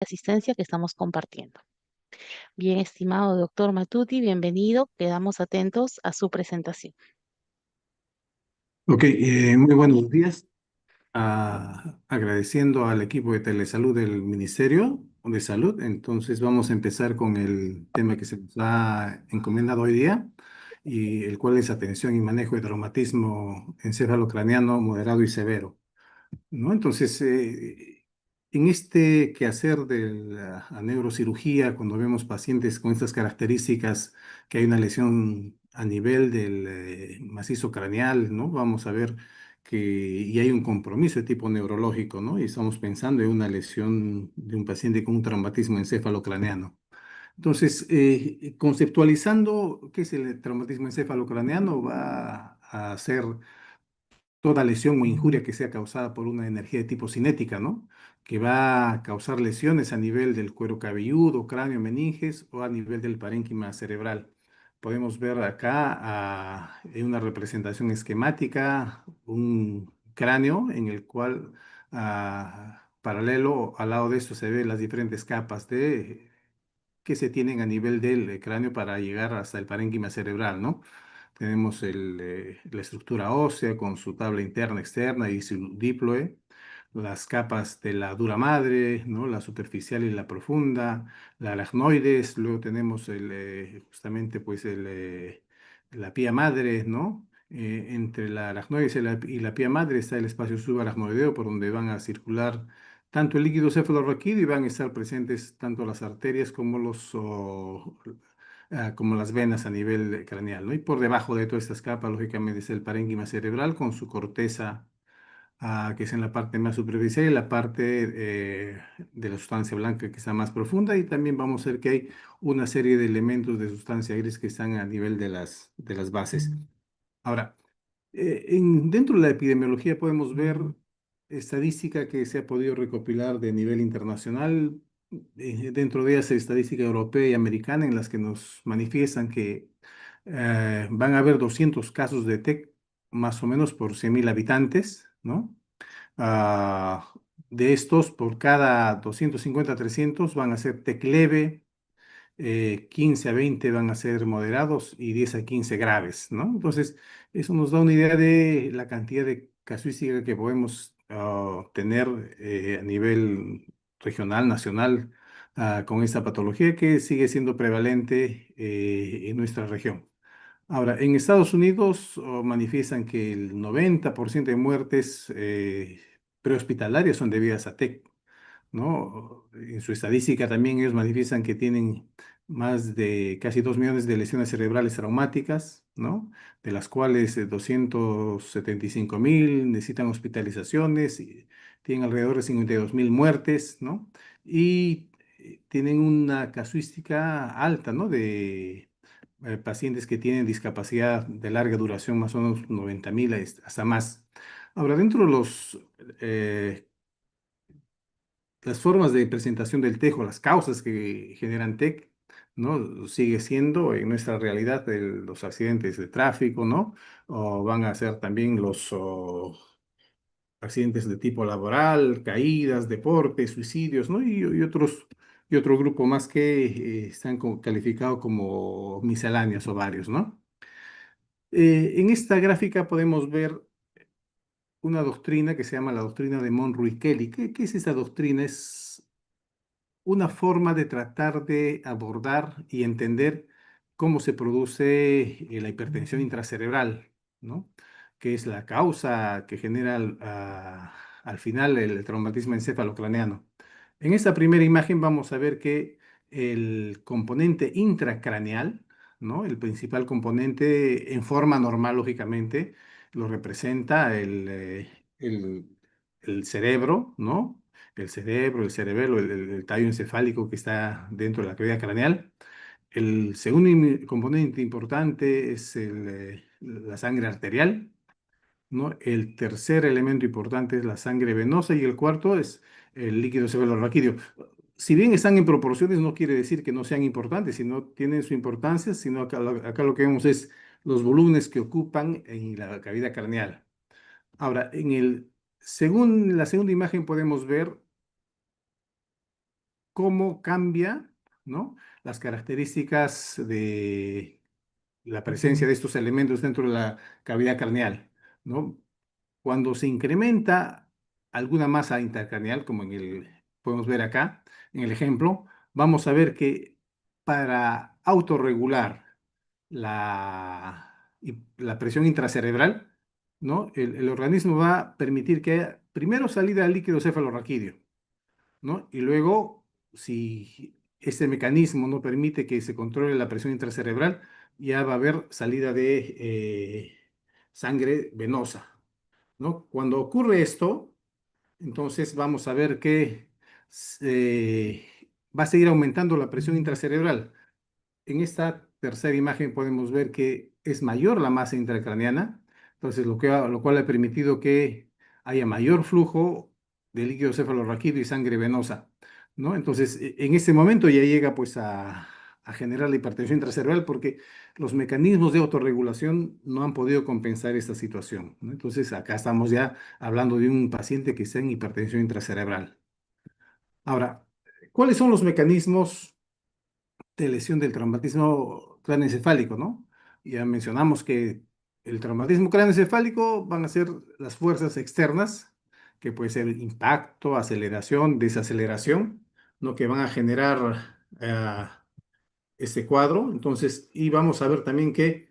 asistencia que estamos compartiendo. Bien, estimado doctor Matuti, bienvenido. Quedamos atentos a su presentación. Ok, muy buenos días. Agradeciendo al equipo de Telesalud del Ministerio de Salud. Entonces vamos a empezar con el tema que se nos ha encomendado hoy día, y el cual es atención y manejo de traumatismo encefalocraneano moderado y severo, ¿no? Entonces, en este quehacer de la neurocirugía, cuando vemos pacientes con estas características, que hay una lesión a nivel del macizo craneal, ¿no? Vamos a ver que y hay un compromiso de tipo neurológico, ¿no? Y estamos pensando en una lesión de un paciente con un traumatismo encefalocraneano. Entonces, conceptualizando qué es el traumatismo encefalocraneano, va a ser toda lesión o injuria que sea causada por una energía de tipo cinética, ¿no? Que va a causar lesiones a nivel del cuero cabelludo, cráneo, meninges o a nivel del parénquima cerebral. Podemos ver acá en una representación esquemática un cráneo en el cual, paralelo al lado de esto, se ven las diferentes capas que se tienen a nivel del cráneo para llegar hasta el parénquima cerebral, ¿no? Tenemos la estructura ósea con su tabla interna, externa y su díploe, las capas de la dura madre, ¿no? La superficial y la profunda, la aracnoides, luego tenemos justamente pues la pía madre, ¿no? Entre la aracnoides y la pía madre está el espacio subaracnoideo por donde van a circular tanto el líquido cefalorraquídeo y van a estar presentes tanto las arterias como como las venas a nivel craneal, ¿no? Y por debajo de todas estas capas, lógicamente, está el parénquima cerebral con su corteza, que es en la parte más superficial, y la parte de la sustancia blanca que está más profunda. Y también vamos a ver que hay una serie de elementos de sustancia gris que están a nivel de las bases. Ahora, dentro de la epidemiología podemos ver estadística que se ha podido recopilar de nivel internacional, dentro de ellas estadística europea y americana, en las que nos manifiestan que van a haber 200 casos de TEC más o menos por 100.000 habitantes, ¿no? Ah, de estos, por cada 250 a 300 van a ser TEC leve, 15 a 20 van a ser moderados y 10 a 15 graves, ¿no? Entonces, eso nos da una idea de la cantidad de casuística que podemos tener a nivel regional, nacional, con esta patología que sigue siendo prevalente en nuestra región. Ahora, en Estados Unidos manifiestan que el 90% de muertes prehospitalarias son debidas a TEC, ¿no? En su estadística también ellos manifiestan que tienen más de casi 2 millones de lesiones cerebrales traumáticas, ¿no? De las cuales 275.000 necesitan hospitalizaciones, y tienen alrededor de 52.000 muertes, ¿no? Y tienen una casuística alta, ¿no? De pacientes que tienen discapacidad de larga duración, más o menos 90.000 hasta más. Ahora, dentro de las formas de presentación del TEC o las causas que generan TEC, ¿no? Sigue siendo en nuestra realidad los accidentes de tráfico, ¿no? O van a ser también los accidentes de tipo laboral, caídas, deportes, suicidios, ¿no? Y otro grupo más que están calificados como misceláneos o varios, ¿no? En esta gráfica podemos ver una doctrina que se llama la doctrina de Monroe y Kelly. ¿Qué es esa doctrina? Es una forma de tratar de abordar y entender cómo se produce la hipertensión intracerebral, ¿no? Que es la causa que genera al final el traumatismo encefalocraneano. En esta primera imagen vamos a ver que el componente intracraneal, ¿no? El principal componente en forma normal, lógicamente, lo representa el cerebro, ¿no? El cerebro, el cerebelo, el tallo encefálico que está dentro de la cavidad craneal. El segundo componente importante es la sangre arterial, ¿no? El tercer elemento importante es la sangre venosa y el cuarto es el líquido cefalorraquídeo. Si bien están en proporciones, no quiere decir que no sean importantes, sino tienen su importancia, sino acá lo que vemos es los volúmenes que ocupan en la cavidad craneal. Ahora, según la segunda imagen podemos ver cómo cambia, ¿no? Las características de la presencia de estos elementos dentro de la cavidad craneal, ¿no? Cuando se incrementa alguna masa intracraneal, como podemos ver acá en el ejemplo, vamos a ver que para autorregular la presión intracerebral, ¿no? El organismo va a permitir que haya primero salida del líquido cefalorraquídeo, ¿no? Y luego, si este mecanismo no permite que se controle la presión intracerebral, ya va a haber salida de sangre venosa, ¿no? Cuando ocurre esto, entonces vamos a ver que eh, va a seguir aumentando la presión intracerebral. En esta tercera imagen podemos ver que es mayor la masa intracraneana, entonces lo cual ha permitido que haya mayor flujo de líquido cefalorraquídeo y sangre venosa, ¿no? Entonces, en este momento ya llega pues a generar la hipertensión intracerebral porque los mecanismos de autorregulación no han podido compensar esta situación, ¿no? Entonces, acá estamos ya hablando de un paciente que está en hipertensión intracerebral. Ahora, ¿cuáles son los mecanismos de lesión del traumatismo craneoencefálico, ¿no? Ya mencionamos que el traumatismo craneoencefálico van a ser las fuerzas externas, que puede ser impacto, aceleración, desaceleración, ¿no? Que van a generar este cuadro. Entonces, y vamos a ver también que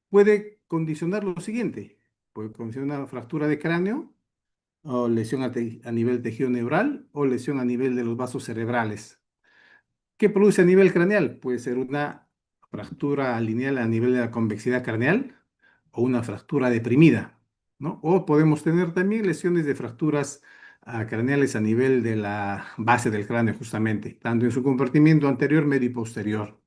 puede condicionar lo siguiente, puede condicionar una fractura de cráneo, o lesión a nivel tejido neural, o lesión a nivel de los vasos cerebrales. ¿Qué produce a nivel craneal? Puede ser una fractura lineal a nivel de la convexidad craneal o una fractura deprimida, ¿no? O podemos tener también lesiones de fracturas craneales a nivel de la base del cráneo, justamente, tanto en su compartimiento anterior, medio y posterior,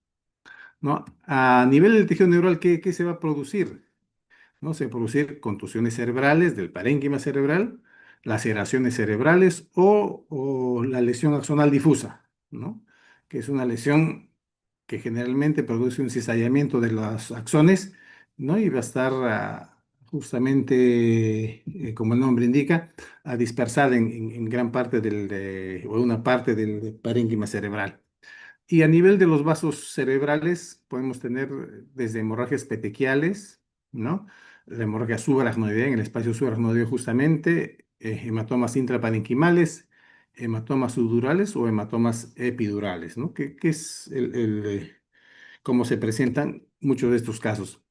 ¿no? A nivel del tejido neural, ¿qué se va a producir? ¿No? Se producir contusiones cerebrales del parénquima cerebral, laceraciones cerebrales o la lesión axonal difusa, ¿no? Que es una lesión que generalmente produce un cizallamiento de los axones, ¿no? Y va a estar justamente, como el nombre indica, dispersada en gran parte o una parte del parénquima cerebral. Y a nivel de los vasos cerebrales podemos tener desde hemorragias petequiales, ¿no? La hemorragia subaracnoidea en el espacio subaracnoideo justamente, hematomas intraparenquimales, hematomas subdurales o hematomas epidurales, ¿no? Que es cómo se presentan muchos de estos casos.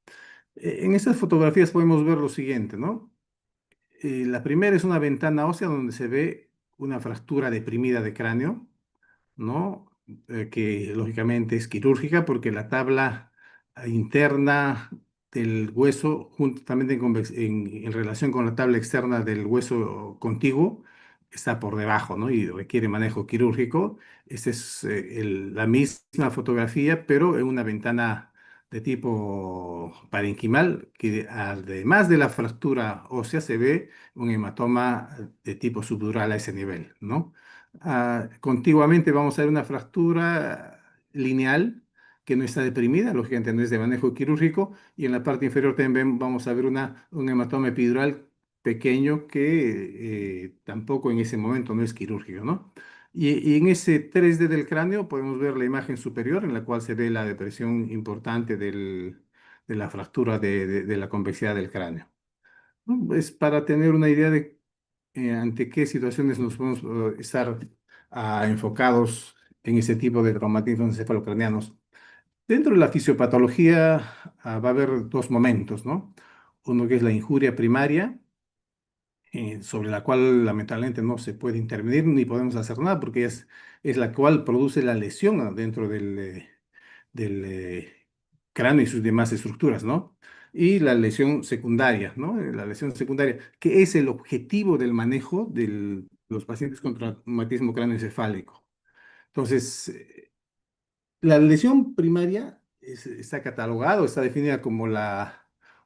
En estas fotografías podemos ver lo siguiente, ¿no? La primera es una ventana ósea donde se ve una fractura deprimida de cráneo, ¿no? Que lógicamente es quirúrgica porque la tabla interna del hueso, juntamente en relación con la tabla externa del hueso contiguo, está por debajo, ¿no? Y requiere manejo quirúrgico. Esta es la misma fotografía, pero en una ventana de tipo parenquimal, que además de la fractura ósea se ve un hematoma de tipo subdural a ese nivel, ¿no? Contiguamente vamos a ver una fractura lineal que no está deprimida, lógicamente no es de manejo quirúrgico, y en la parte inferior también vamos a ver un hematoma epidural pequeño que tampoco en ese momento no es quirúrgico, ¿no? Y en ese 3D del cráneo podemos ver la imagen superior en la cual se ve la depresión importante de la fractura de la convexidad del cráneo, ¿no? Es para tener una idea de ante qué situaciones nos podemos estar enfocados en ese tipo de traumatismos encefalocranianos. Dentro de la fisiopatología va a haber dos momentos, ¿no? Uno que es la injuria primaria, sobre la cual lamentablemente no se puede intervenir ni podemos hacer nada porque es la cual produce la lesión dentro del cráneo y sus demás estructuras, ¿no? Y la lesión secundaria, ¿no? La lesión secundaria, que es el objetivo del manejo de los pacientes con traumatismo cráneoencefálico. Entonces, la lesión primaria está catalogado, está definida como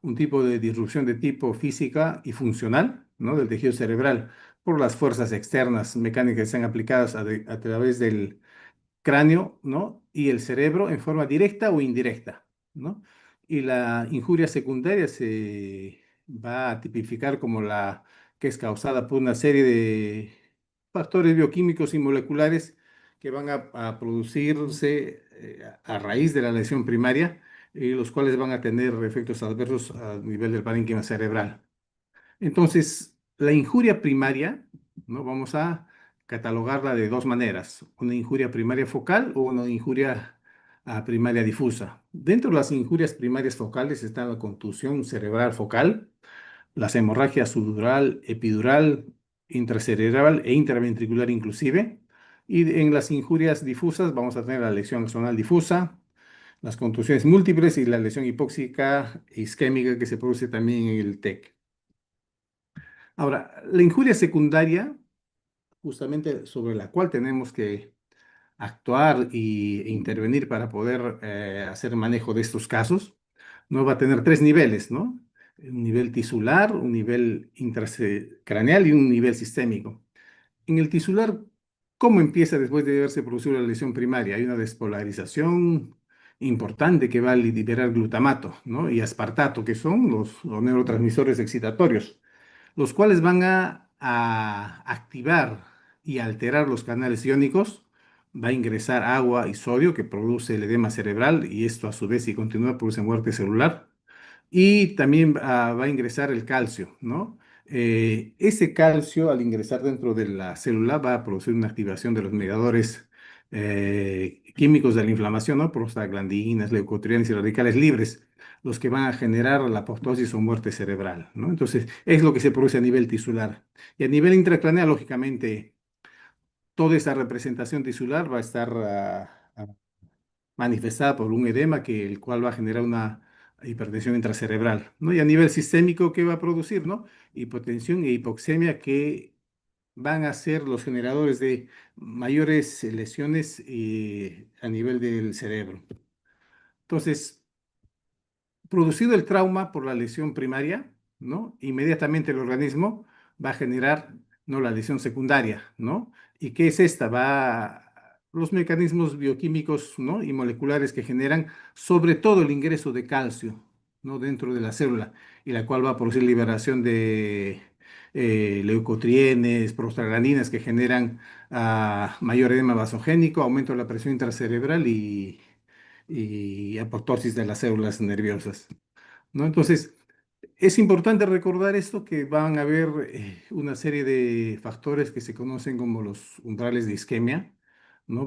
un tipo de disrupción de tipo física y funcional, ¿no? Del tejido cerebral por las fuerzas externas mecánicas que están aplicadas a través del cráneo, ¿no? Y el cerebro en forma directa o indirecta, ¿no? Y la injuria secundaria se va a tipificar como la que es causada por una serie factores bioquímicos y moleculares que van a producirse a raíz de la lesión primaria y los cuales van a tener efectos adversos a nivel del parénquima cerebral. Entonces, la injuria primaria, ¿no? Vamos a catalogarla de dos maneras, una injuria primaria focal o una injuria primaria difusa. Dentro de las injurias primarias focales está la contusión cerebral focal, las hemorragias subdural, epidural, intracerebral e intraventricular inclusive. Y en las injurias difusas vamos a tener la lesión axonal difusa, las contusiones múltiples y la lesión hipóxica isquémica que se produce también en el TEC. Ahora, la injuria secundaria, justamente sobre la cual tenemos que actuar e intervenir para poder hacer manejo de estos casos, no va a tener tres niveles, ¿no? Un nivel tisular, un nivel intracraneal y un nivel sistémico. En el tisular, ¿cómo empieza después de haberse producido la lesión primaria? Hay una despolarización importante que va a liberar glutamato, ¿no? Y aspartato, que son los neurotransmisores excitatorios, los cuales van a activar y alterar los canales iónicos. Va a ingresar agua y sodio que produce el edema cerebral y esto a su vez si continúa produce muerte celular. Y también va a ingresar el calcio, ¿no? Ese calcio al ingresar dentro de la célula va a producir una activación de los mediadores químicos de la inflamación, ¿no? Prostaglandinas, leucotrienes y radicales libres, los que van a generar la apoptosis o muerte cerebral, ¿no? Entonces, es lo que se produce a nivel tisular. Y a nivel intracraneal, lógicamente, toda esa representación tisular va a estar manifestada por un edema el cual va a generar una hipertensión intracerebral, ¿no? Y a nivel sistémico, ¿qué va a producir, no? Hipotensión e hipoxemia que van a ser los generadores de mayores lesiones a nivel del cerebro. Entonces, producido el trauma por la lesión primaria, ¿no? Inmediatamente el organismo va a generar, ¿no? La lesión secundaria, ¿no? ¿Y qué es esta? Los mecanismos bioquímicos, ¿no? Y moleculares que generan sobre todo el ingreso de calcio, ¿no? Dentro de la célula, y la cual va a producir liberación de leucotrienes, prostaglandinas que generan mayor edema vasogénico, aumento de la presión intracerebral y apoptosis de las células nerviosas, ¿no? Entonces, es importante recordar esto, que van a haber una serie de factores que se conocen como los umbrales de isquemia, ¿no?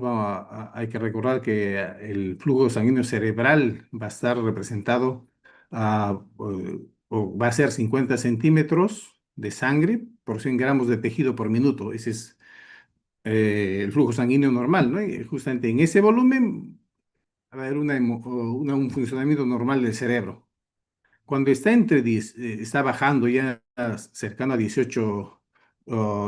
Hay que recordar que el flujo sanguíneo cerebral va a estar representado o va a ser 50 centímetros de sangre por 100 gramos de tejido por minuto. Ese es el flujo sanguíneo normal, ¿no? Y justamente en ese volumen va a haber un funcionamiento normal del cerebro. Cuando está está bajando ya cercano a 18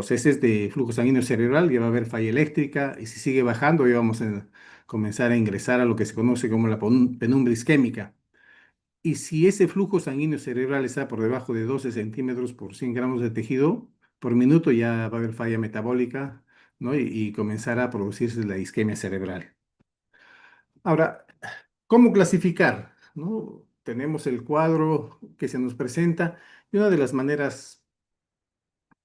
cc de flujo sanguíneo cerebral, ya va a haber falla eléctrica y si sigue bajando ya vamos a comenzar a ingresar a lo que se conoce como la penumbra isquémica. Y si ese flujo sanguíneo cerebral está por debajo de 12 centímetros por 100 gramos de tejido por minuto, ya va a haber falla metabólica, ¿no? Y comenzará a producirse la isquemia cerebral. Ahora, ¿cómo clasificar? ¿No? Tenemos el cuadro que se nos presenta y una de las maneras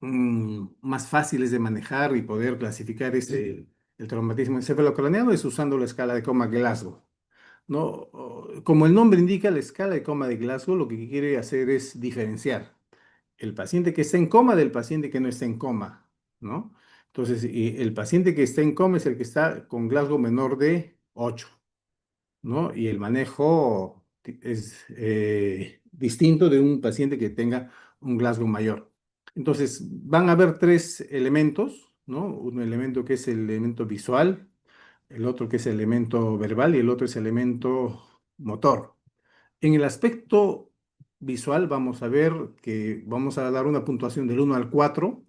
más fáciles de manejar y poder clasificar el traumatismo encefalocraneano es usando la escala de Coma-Glasgow, ¿no? Como el nombre indica, la escala de Coma de Glasgow lo que quiere hacer es diferenciar el paciente que está en coma del paciente que no está en coma, ¿no? Entonces, y el paciente que está en coma es el que está con Glasgow menor de 8, ¿no? Y el manejo es distinto de un paciente que tenga un Glasgow mayor. Entonces, van a haber tres elementos, ¿no? Un elemento que es el elemento visual, el otro que es el elemento verbal y el otro es el elemento motor. En el aspecto visual vamos a ver que vamos a dar una puntuación del 1 al 4.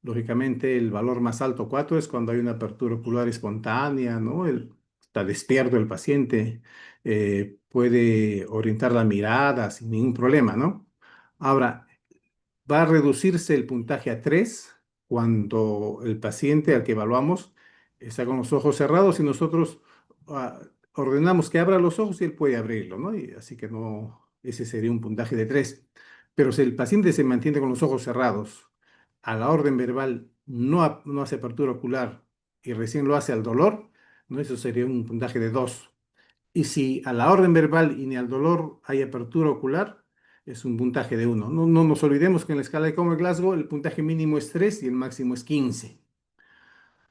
Lógicamente, el valor más alto, 4, es cuando hay una apertura ocular espontánea, ¿no? Está despierto el paciente, puede orientar la mirada sin ningún problema, ¿no? Ahora, va a reducirse el puntaje a 3 cuando el paciente al que evaluamos está con los ojos cerrados y nosotros ah, ordenamos que abra los ojos y él puede abrirlo, ¿no? Y así que no, ese sería un puntaje de 3. Pero si el paciente se mantiene con los ojos cerrados, a la orden verbal no hace apertura ocular y recién lo hace al dolor, ¿no? Eso sería un puntaje de 2. Y si a la orden verbal y ni al dolor hay apertura ocular, es un puntaje de 1. No, no nos olvidemos que en la escala de Comer-Glasgow el puntaje mínimo es 3 y el máximo es 15.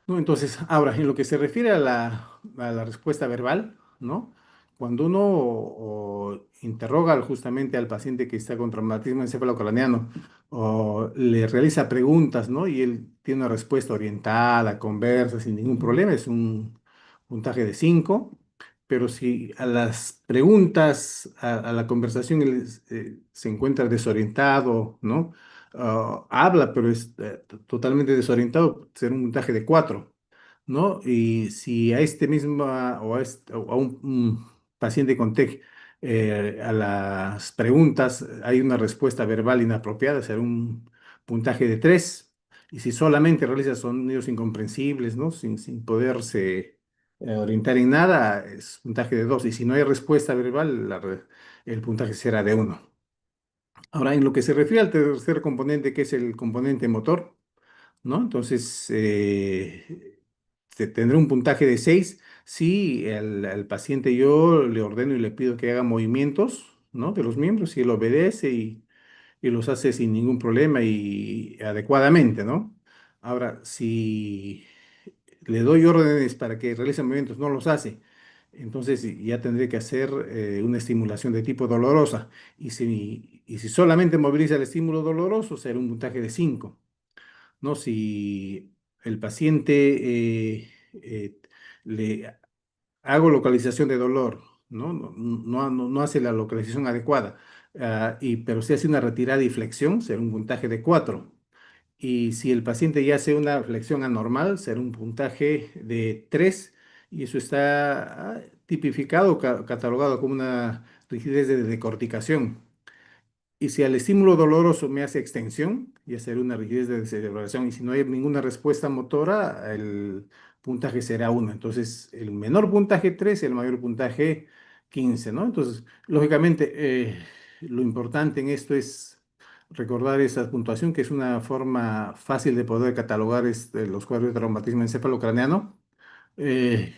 ¿No? Entonces, ahora, en lo que se refiere a la respuesta verbal, ¿no? Cuando uno interroga justamente al paciente que está con traumatismo encefalocraniano o le realiza preguntas, ¿no? Y él tiene una respuesta orientada, conversa, sin ningún problema, es un puntaje de 5. Pero si a las preguntas, a la conversación él se encuentra desorientado, ¿no? Habla, pero es totalmente desorientado, será un puntaje de 4, ¿no? Y si a este mismo o a un paciente con TEC, a las preguntas hay una respuesta verbal inapropiada, será un puntaje de 3. Y si solamente realiza sonidos incomprensibles, ¿no? Sin poderse orientar en nada, es puntaje de 2. Y si no hay respuesta verbal, el puntaje será de 1. Ahora, en lo que se refiere al tercer componente, que es el componente motor, ¿no? Entonces, tendré un puntaje de 6 si al paciente yo le ordeno y le pido que haga movimientos, ¿no? De los miembros y él obedece y los hace sin ningún problema y adecuadamente, ¿no? Ahora, si le doy órdenes para que realice movimientos, no los hace, entonces ya tendré que hacer una estimulación de tipo dolorosa. Y si solamente moviliza el estímulo doloroso, será un puntaje de 5, ¿no? Si el paciente le hago localización de dolor, ¿no? No hace la localización adecuada, pero si hace una retirada y flexión, será un puntaje de 4. Y si el paciente ya hace una flexión anormal, será un puntaje de 3. Y eso está tipificado, catalogado como una rigidez de decorticación. Y si al estímulo doloroso me hace extensión, ya será una rigidez de descerebración. Y si no hay ninguna respuesta motora, el puntaje será 1. Entonces, el menor puntaje 3 y el mayor puntaje 15, ¿no? Entonces, lógicamente, lo importante en esto es recordar esa puntuación, que es una forma fácil de poder catalogar los cuadros de traumatismo encefalocraneano. Eh,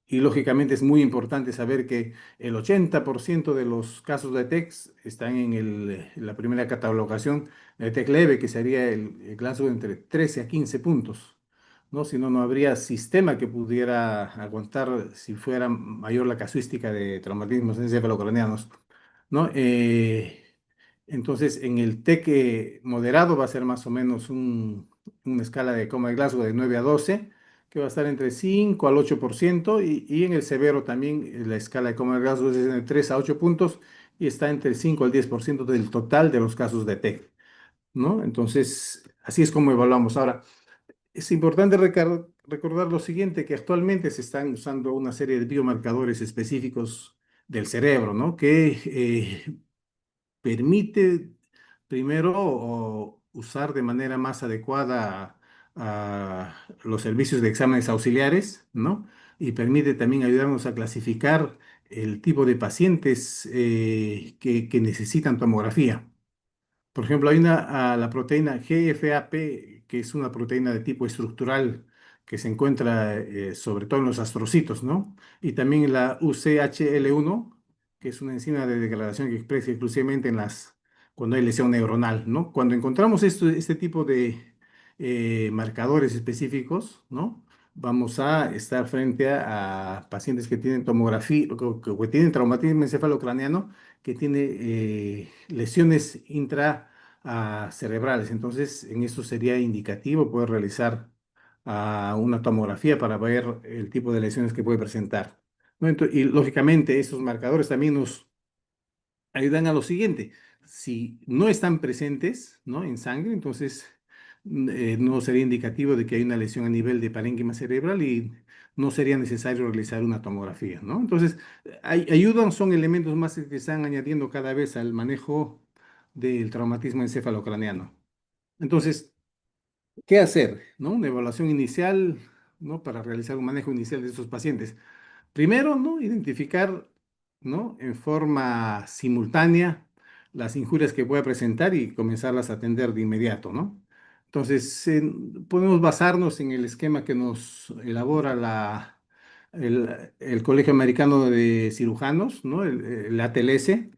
y lógicamente es muy importante saber que el 80% de los casos de TECs están en la primera catalogación de TEC leve, que sería el Glasgow entre 13 a 15 puntos, ¿no? Si no, no habría sistema que pudiera aguantar si fuera mayor la casuística de traumatismos encefalocranianos, ¿no? Entonces, en el TEC moderado va a ser más o menos una escala de coma de Glasgow de 9 a 12, que va a estar entre 5 al 8%, y en el severo también la escala de coma de Glasgow es de 3 a 8 puntos y está entre el 5 al 10% del total de los casos de TEC, ¿no? Entonces, así es como evaluamos. Ahora, es importante recordar lo siguiente, que actualmente se están usando una serie de biomarcadores específicos del cerebro, ¿no? Que permite primero usar de manera más adecuada los servicios de exámenes auxiliares, ¿no? Y permite también ayudarnos a clasificar el tipo de pacientes que necesitan tomografía. Por ejemplo, hay la proteína GFAP, que es una proteína de tipo estructural que se encuentra sobre todo en los astrocitos, ¿no? Y también la UCHL1, que es una enzima de degradación que expresa exclusivamente cuando hay lesión neuronal, ¿no? Cuando encontramos este tipo de marcadores específicos, ¿no? Vamos a estar frente a pacientes que tienen tomografía, que tienen traumatismo encefalocraniano, que tiene lesiones intracerebrales. Entonces, en eso sería indicativo poder realizar una tomografía para ver el tipo de lesiones que puede presentar, ¿no? Y lógicamente, esos marcadores también nos ayudan a lo siguiente. Si no están presentes, ¿no? En sangre, entonces no sería indicativo de que hay una lesión a nivel de parénquima cerebral y no sería necesario realizar una tomografía, ¿no? Entonces, ayudan, son elementos más que se están añadiendo cada vez al manejo del traumatismo encefalocraneano. Entonces, ¿qué hacer? ¿No? Una evaluación inicial, ¿no? Para realizar un manejo inicial de estos pacientes. Primero, ¿no? Identificar, ¿no? En forma simultánea las injurias que pueda presentar y comenzarlas a atender de inmediato, ¿no? Entonces, podemos basarnos en el esquema que nos elabora el Colegio Americano de Cirujanos, ¿no? El ATLS,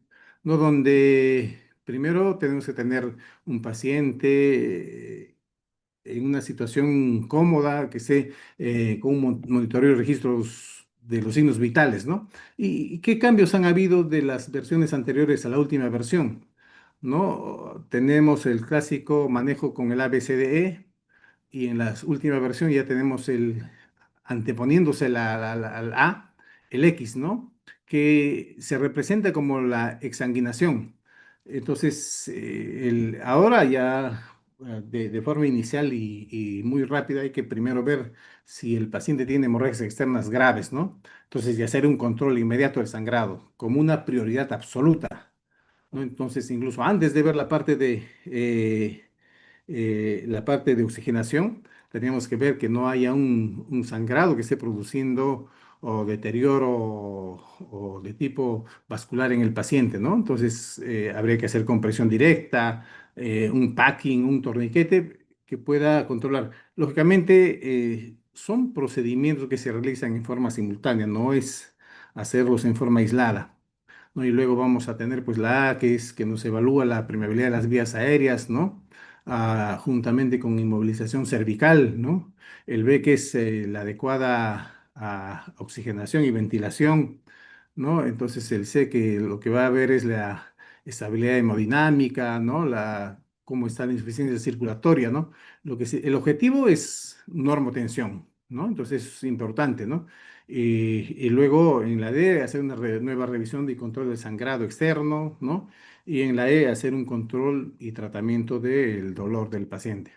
¿no? Donde primero tenemos que tener un paciente en una situación cómoda, que esté con un monitoreo y registros de los signos vitales, ¿no? ¿Y qué cambios han habido de las versiones anteriores a la última versión? ¿No? Tenemos el clásico manejo con el ABCDE y en la última versión ya tenemos el anteponiéndose al A, el X, ¿no? Que se representa como la exsanguinación. Entonces, ahora ya de forma inicial y muy rápida hay que primero ver si el paciente tiene hemorragias externas graves, ¿no? Entonces, y hacer un control inmediato del sangrado como una prioridad absoluta, ¿no? Entonces, incluso antes de ver la parte de oxigenación, teníamos que ver que no haya un sangrado que esté produciendo o deterioro o de tipo vascular en el paciente, ¿no? Entonces, habría que hacer compresión directa, un packing, un torniquete que pueda controlar. Lógicamente, son procedimientos que se realizan en forma simultánea, no es hacerlos en forma aislada, ¿no? Y luego vamos a tener pues la A, que es que nos evalúa la permeabilidad de las vías aéreas, ¿no? Juntamente con inmovilización cervical, ¿no? El B, que es la adecuada oxigenación y ventilación, ¿no? Entonces el C, que lo que va a ver es la estabilidad hemodinámica, ¿no? Cómo está la insuficiencia circulatoria, ¿no? El objetivo es normotensión, ¿no? Entonces es importante, ¿no? Y luego en la D hacer una nueva revisión y control del sangrado externo, ¿no? Y en la E hacer un control y tratamiento del dolor del paciente.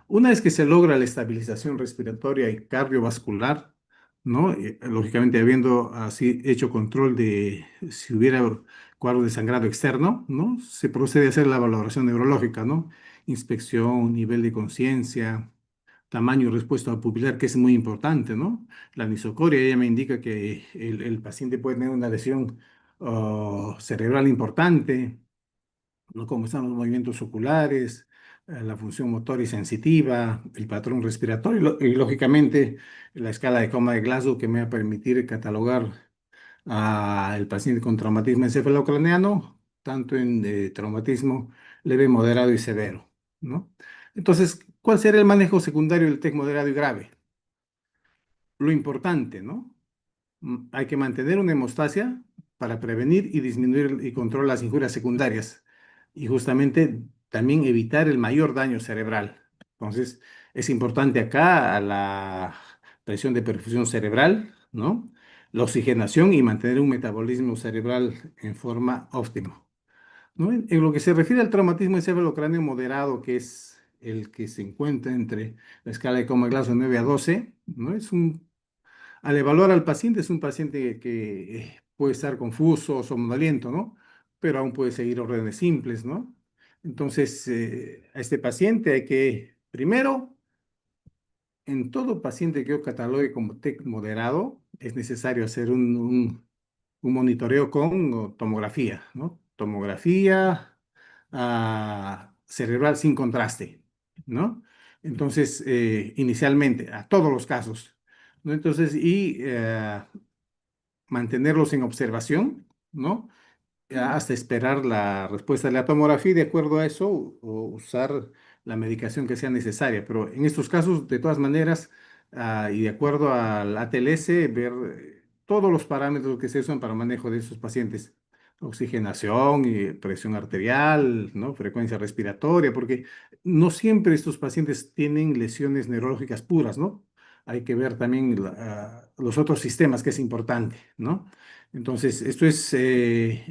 Una vez que se logra la estabilización respiratoria y cardiovascular, ¿no? Lógicamente habiendo así hecho control de si hubiera cuadro de sangrado externo, ¿no? Se procede a hacer la valoración neurológica, ¿no? Inspección, nivel de conciencia, tamaño y respuesta pupilar, que es muy importante, ¿no? La anisocoria, ella me indica que el paciente puede tener una lesión cerebral importante, ¿no? Como están los movimientos oculares, la función motora y sensitiva, el patrón respiratorio y, lógicamente la escala de coma de Glasgow que me va a permitir catalogar al paciente con traumatismo encefalocraneano, tanto en traumatismo leve, moderado y severo, ¿no? Entonces, ¿cuál será el manejo secundario del TEC moderado y grave? Lo importante, ¿no? Hay que mantener una hemostasia para prevenir y disminuir y controlar las injurias secundarias y justamente también evitar el mayor daño cerebral. Entonces, es importante acá la presión de perfusión cerebral, ¿no? La oxigenación y mantener un metabolismo cerebral en forma óptima, ¿no? En lo que se refiere al traumatismo encefalocráneo moderado, que es el que se encuentra entre la escala de Coma-Glasgow 9 a 12, ¿no? Al evaluar al paciente, es un paciente que puede estar confuso, somnoliento, ¿no? Pero aún puede seguir órdenes simples, ¿no? Entonces, a este paciente hay que, primero, en todo paciente que yo catalogue como TEC moderado, es necesario hacer un monitoreo con tomografía, ¿no? Tomografía cerebral sin contraste, ¿no? Entonces, inicialmente, a todos los casos, ¿no? Entonces, mantenerlos en observación, ¿no? Hasta esperar la respuesta de la tomografía y de acuerdo a eso usar la medicación que sea necesaria. Pero en estos casos, de todas maneras, y de acuerdo al ATLS, ver todos los parámetros que se usan para manejo de estos pacientes. Oxigenación y presión arterial, ¿no? Frecuencia respiratoria, porque no siempre estos pacientes tienen lesiones neurológicas puras, ¿no? Hay que ver también los otros sistemas, que es importante, ¿no? Entonces, esto es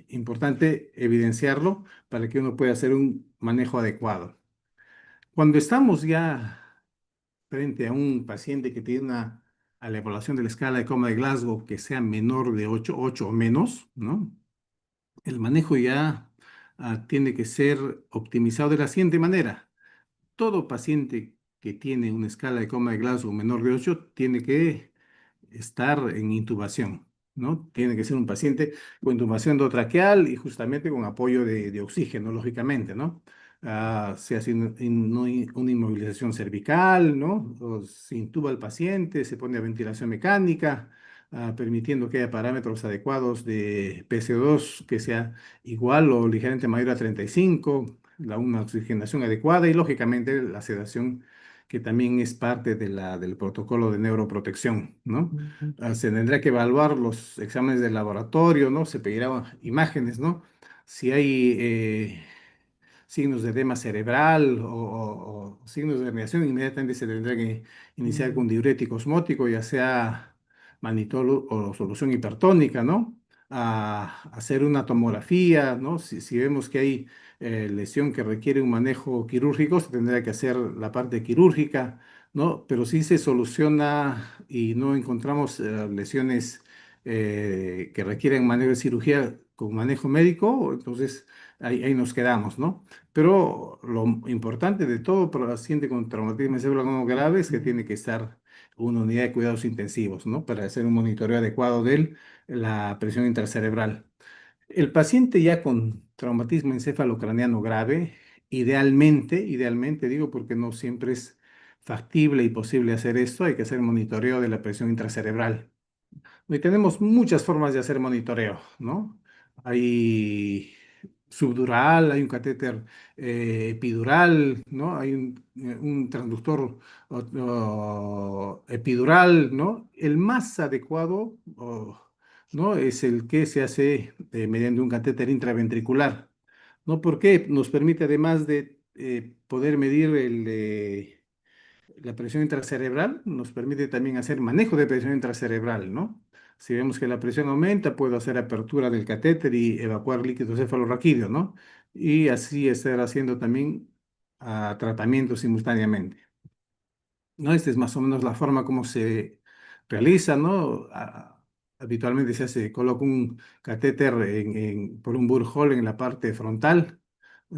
importante evidenciarlo para que uno pueda hacer un manejo adecuado. Cuando estamos ya frente a un paciente que tiene a la evaluación de la escala de coma de Glasgow que sea menor de 8 8 o menos, ¿no? El manejo ya tiene que ser optimizado de la siguiente manera. Todo paciente que tiene una escala de coma de Glasgow menor de 8 tiene que estar en intubación, ¿no? Tiene que ser un paciente con intubación endotraqueal y justamente con apoyo de oxígeno, lógicamente, ¿no? se hace una inmovilización cervical, ¿no? O se intuba al paciente, se pone a ventilación mecánica, permitiendo que haya parámetros adecuados de PCO2 que sea igual o ligeramente mayor a 35, una oxigenación adecuada y lógicamente la sedación que también es parte del protocolo de neuroprotección, ¿no? Se tendrá que evaluar los exámenes de laboratorio, ¿no? Se pedirán imágenes, ¿no? Si hay signos de edema cerebral o signos de herniación, inmediatamente se tendrá que iniciar con diurético osmótico, ya sea manitol o solución hipertónica, ¿no? A hacer una tomografía, ¿no? Si vemos que hay lesión que requiere un manejo quirúrgico, se tendrá que hacer la parte quirúrgica, ¿no? Pero si se soluciona y no encontramos lesiones que requieren manejo de cirugía con manejo médico, entonces ahí nos quedamos, ¿no? Pero lo importante de todo para el paciente con traumatismo encefálico grave es que tiene que estar en una unidad de cuidados intensivos, ¿no? Para hacer un monitoreo adecuado de la presión intracerebral. El paciente ya con traumatismo encefalocraneano grave, idealmente digo porque no siempre es factible y posible hacer esto, hay que hacer monitoreo de la presión intracerebral. Y tenemos muchas formas de hacer monitoreo, ¿no? Hay subdural, hay un catéter epidural, ¿no? Hay un transductor epidural, ¿no? El más adecuado, ¿no? Es el que se hace mediante un catéter intraventricular, ¿no? Porque nos permite, además de poder medir la presión intracerebral, nos permite también hacer manejo de presión intracerebral, ¿no? Si vemos que la presión aumenta, puedo hacer apertura del catéter y evacuar líquido cefalorraquídeo, ¿no? Y así estar haciendo también tratamiento simultáneamente. ¿No? Esta es más o menos la forma como se realiza, ¿no? Habitualmente coloca un catéter por un burhole en la parte frontal,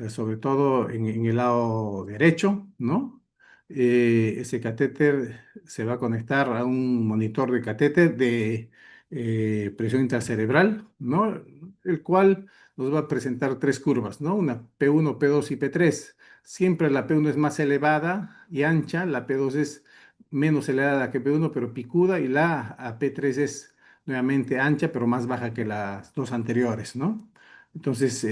sobre todo en el lado derecho, ¿no? Ese catéter se va a conectar a un monitor de catéter de presión intracerebral, ¿no? El cual nos va a presentar tres curvas, ¿no? Una P1, P2 y P3. Siempre la P1 es más elevada y ancha, la P2 es menos elevada que P1, pero picuda, y la P3 es nuevamente ancha, pero más baja que las dos anteriores, ¿no? Entonces,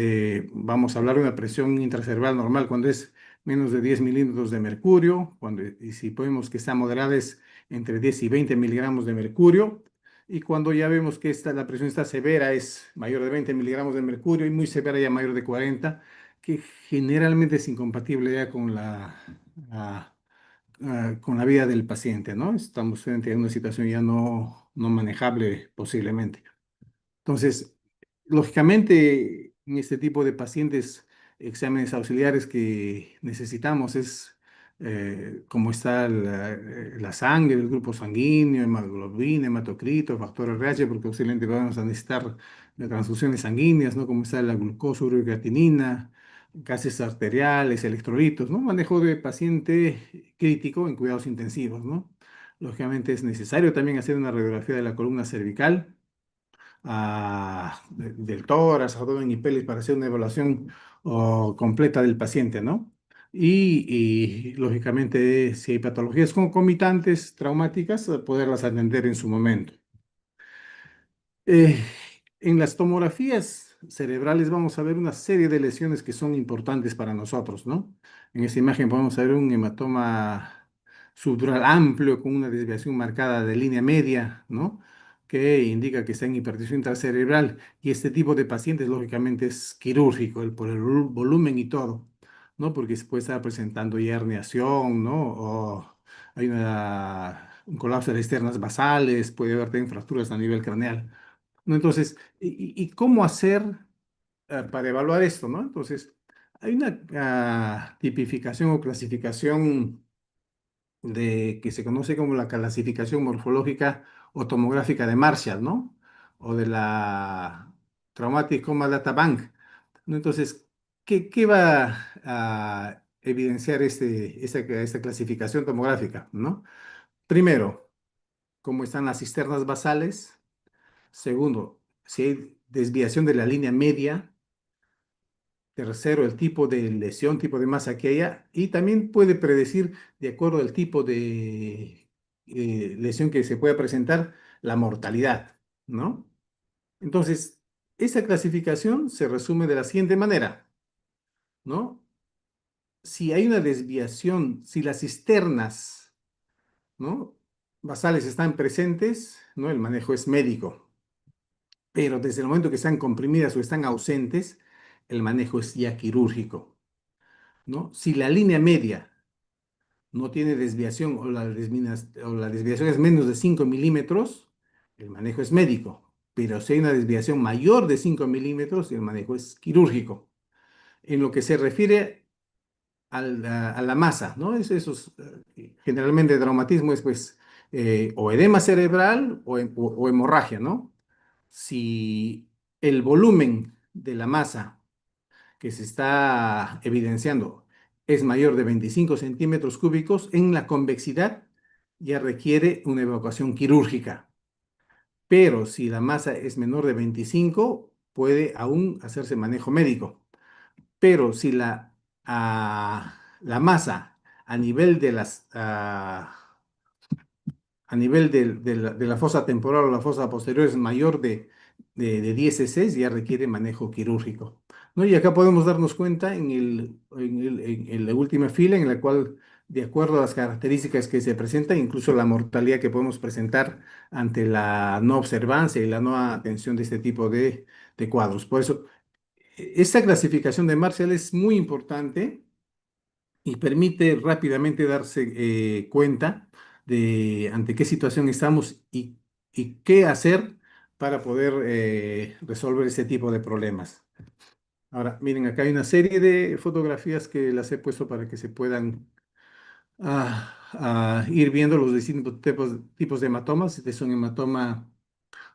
vamos a hablar de una presión intracerebral normal cuando es menos de 10 milímetros de mercurio, y si podemos que está moderada es entre 10 y 20 miligramos de mercurio, y cuando ya vemos que la presión está severa es mayor de 20 miligramos de mercurio y muy severa ya mayor de 40, que generalmente es incompatible ya la- con la vida del paciente, ¿no? Estamos frente a una situación ya no manejable posiblemente. Entonces, lógicamente, en este tipo de pacientes, exámenes auxiliares que necesitamos es cómo está la sangre, el grupo sanguíneo, hemoglobina, hematocrito, factor RH, porque posiblemente vamos a necesitar de transfusiones sanguíneas, ¿no? Cómo está la glucosa, ureocatinina, gases arteriales, electrolitos, ¿no? Manejo de paciente crítico en cuidados intensivos, ¿no? Lógicamente es necesario también hacer una radiografía de la columna cervical del tórax, abdomen y pelvis para hacer una evaluación completa del paciente, ¿no? Lógicamente, si hay patologías concomitantes traumáticas, poderlas atender en su momento. Eh, en las tomografías cerebrales vamos a ver una serie de lesiones que son importantes para nosotros, ¿no? En esta imagen podemos ver un hematoma subdural amplio con una desviación marcada de línea media, ¿no? Que indica que está en hipertensión intracerebral. Y este tipo de pacientes, lógicamente, es quirúrgico por el volumen y todo, ¿no? Porque se puede estar presentando ya herniación, ¿no? O hay un colapso de las externas basales, puede haber también fracturas a nivel craneal, ¿no? Entonces, ¿y cómo hacer para evaluar esto, ¿no? Entonces, hay una tipificación o clasificación que se conoce como la clasificación morfológica o tomográfica de Marshall, ¿no? O de la Traumatic Coma Data Bank, ¿no? Entonces, ¿qué va a evidenciar esta clasificación tomográfica, ¿no? Primero, cómo están las cisternas basales. Segundo, si hay desviación de la línea media. Tercero, el tipo de lesión, tipo de masa que haya, y también puede predecir, de acuerdo al tipo de lesión que se pueda presentar, la mortalidad, ¿no? Entonces, esa clasificación se resume de la siguiente manera, ¿no? Si hay una desviación, si las cisternas, ¿no? basales están presentes, ¿no? El manejo es médico, pero desde el momento que están comprimidas o están ausentes, el manejo es ya quirúrgico, ¿no? Si la línea media no tiene desviación o la desviación es menos de 5 milímetros, el manejo es médico. Pero si hay una desviación mayor de 5 milímetros, el manejo es quirúrgico. En lo que se refiere a la masa, ¿no? Generalmente el traumatismo es pues o edema cerebral o hemorragia, ¿no? Si el volumen de la masa que se está evidenciando es mayor de 25 centímetros cúbicos, en la convexidad ya requiere una evacuación quirúrgica. Pero si la masa es menor de 25, puede aún hacerse manejo médico. Pero si la masa a nivel a nivel de la fosa temporal o la fosa posterior es mayor de 10 cc, ya requiere manejo quirúrgico, ¿no? Y acá podemos darnos cuenta en la última fila en la cual, de acuerdo a las características que se presentan, incluso la mortalidad que podemos presentar ante la no observancia y la no atención de este tipo de cuadros. Por eso, esta clasificación de Marshall es muy importante y permite rápidamente darse cuenta de ante qué situación estamos y qué hacer para poder resolver este tipo de problemas. Ahora, miren, acá hay una serie de fotografías que las he puesto para que se puedan ir viendo los distintos tipos de hematomas. Este es un hematoma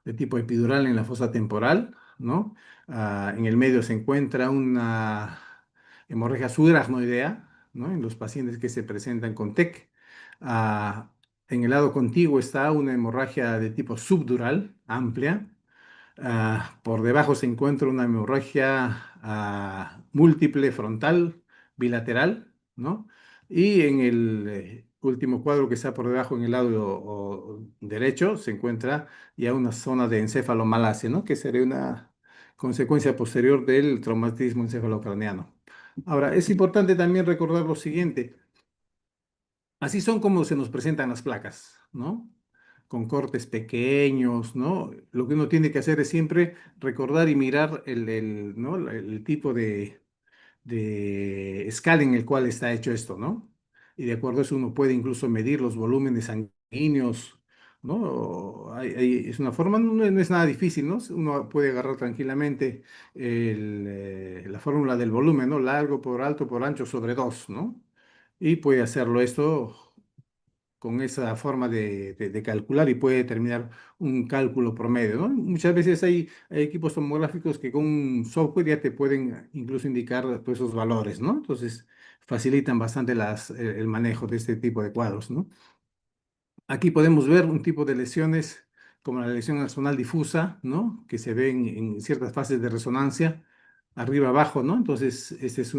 de tipo epidural en la fosa temporal, ¿no? En el medio se encuentra una hemorragia subaracnoidea, ¿no? En los pacientes que se presentan con TEC. En el lado contiguo está una hemorragia de tipo subdural, amplia. Por debajo se encuentra una hemorragia múltiple frontal bilateral, ¿no? Y en el último cuadro que está por debajo, en el lado derecho, se encuentra ya una zona de encefalomalacia, ¿no? Que sería una consecuencia posterior del traumatismo encefalocraneano. Ahora, es importante también recordar lo siguiente. Así son como se nos presentan las placas, ¿no? Con cortes pequeños, ¿no? Lo que uno tiene que hacer es siempre recordar y mirar ¿no? el tipo de escala en el cual está hecho esto, ¿no? Y de acuerdo a eso uno puede incluso medir los volúmenes sanguíneos, ¿no? Es una forma, no es nada difícil, ¿no? Uno puede agarrar tranquilamente la fórmula del volumen, ¿no? Largo por alto por ancho sobre 2, ¿no? Y puede hacerlo esto con esa forma de calcular y puede determinar un cálculo promedio, ¿no? Muchas veces hay equipos tomográficos que con un software ya te pueden incluso indicar todos esos valores, ¿no? Entonces facilitan bastante el manejo de este tipo de cuadros, ¿no? Aquí podemos ver un tipo de lesiones como la lesión axonal difusa, ¿no? Que se ven en ciertas fases de resonancia, arriba abajo, ¿no? Entonces, este es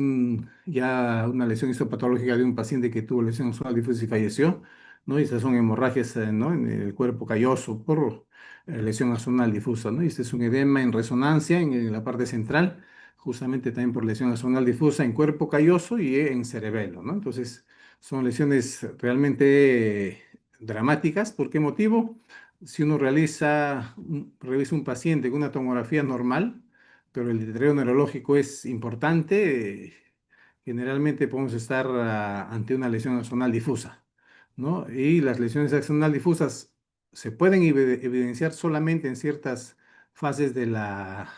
ya una lesión histopatológica de un paciente que tuvo lesión axonal difusa y falleció, ¿no? Y estas son hemorragias, ¿no? En el cuerpo calloso por lesión axonal difusa, ¿no? Y este es un edema en resonancia en la parte central, justamente también por lesión axonal difusa en cuerpo calloso y en cerebelo, ¿no? Entonces, son lesiones realmente dramáticas. ¿Por qué motivo? Si uno revisa un paciente con una tomografía normal, pero el deterioro neurológico es importante, generalmente podemos estar ante una lesión axonal difusa, ¿no? Y las lesiones axonal difusas se pueden evidenciar solamente en ciertas fases de la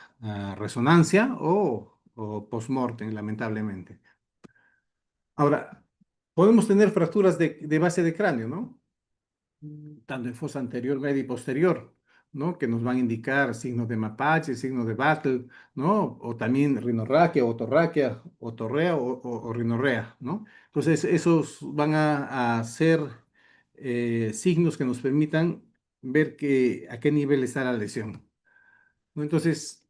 resonancia o post-mortem, lamentablemente. Ahora, podemos tener fracturas de base de cráneo, ¿no? Tanto en fosa anterior, media y posterior, ¿no? Que nos van a indicar signos de mapache, signos de Battle, ¿no? O también rinorraquia, otorraquia, otorrea o rinorrea, ¿no? Entonces, esos van a ser signos que nos permitan ver a qué nivel está la lesión, ¿no? Entonces,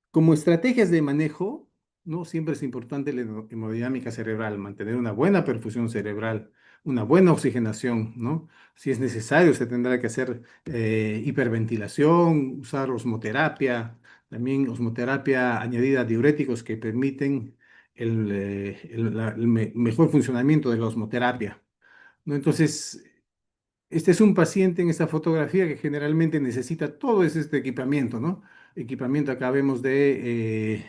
como estrategias de manejo, ¿no? Siempre es importante la hemodinámica cerebral, mantener una buena perfusión cerebral, una buena oxigenación, ¿no? Si es necesario, se tendrá que hacer hiperventilación, usar osmoterapia, también osmoterapia añadida a diuréticos que permiten el mejor funcionamiento de la osmoterapia, ¿no? Entonces, este es un paciente en esta fotografía que generalmente necesita todo este equipamiento, ¿no? Equipamiento, acá vemos de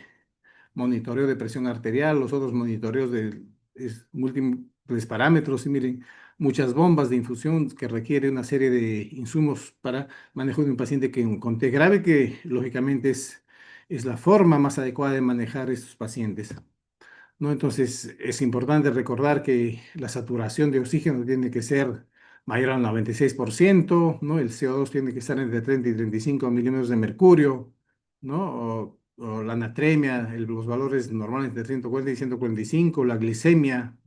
monitoreo de presión arterial, los otros monitoreos de múltiples parámetros, y miren, muchas bombas de infusión que requiere una serie de insumos para manejo de un paciente con T grave, que lógicamente es la forma más adecuada de manejar estos pacientes, ¿no? Entonces, es importante recordar que la saturación de oxígeno tiene que ser mayor al 96%, ¿no? El CO2 tiene que estar entre 30 y 35 milímetros de mercurio, ¿no? O la natremia, los valores normales de 140 y 145, la glicemia,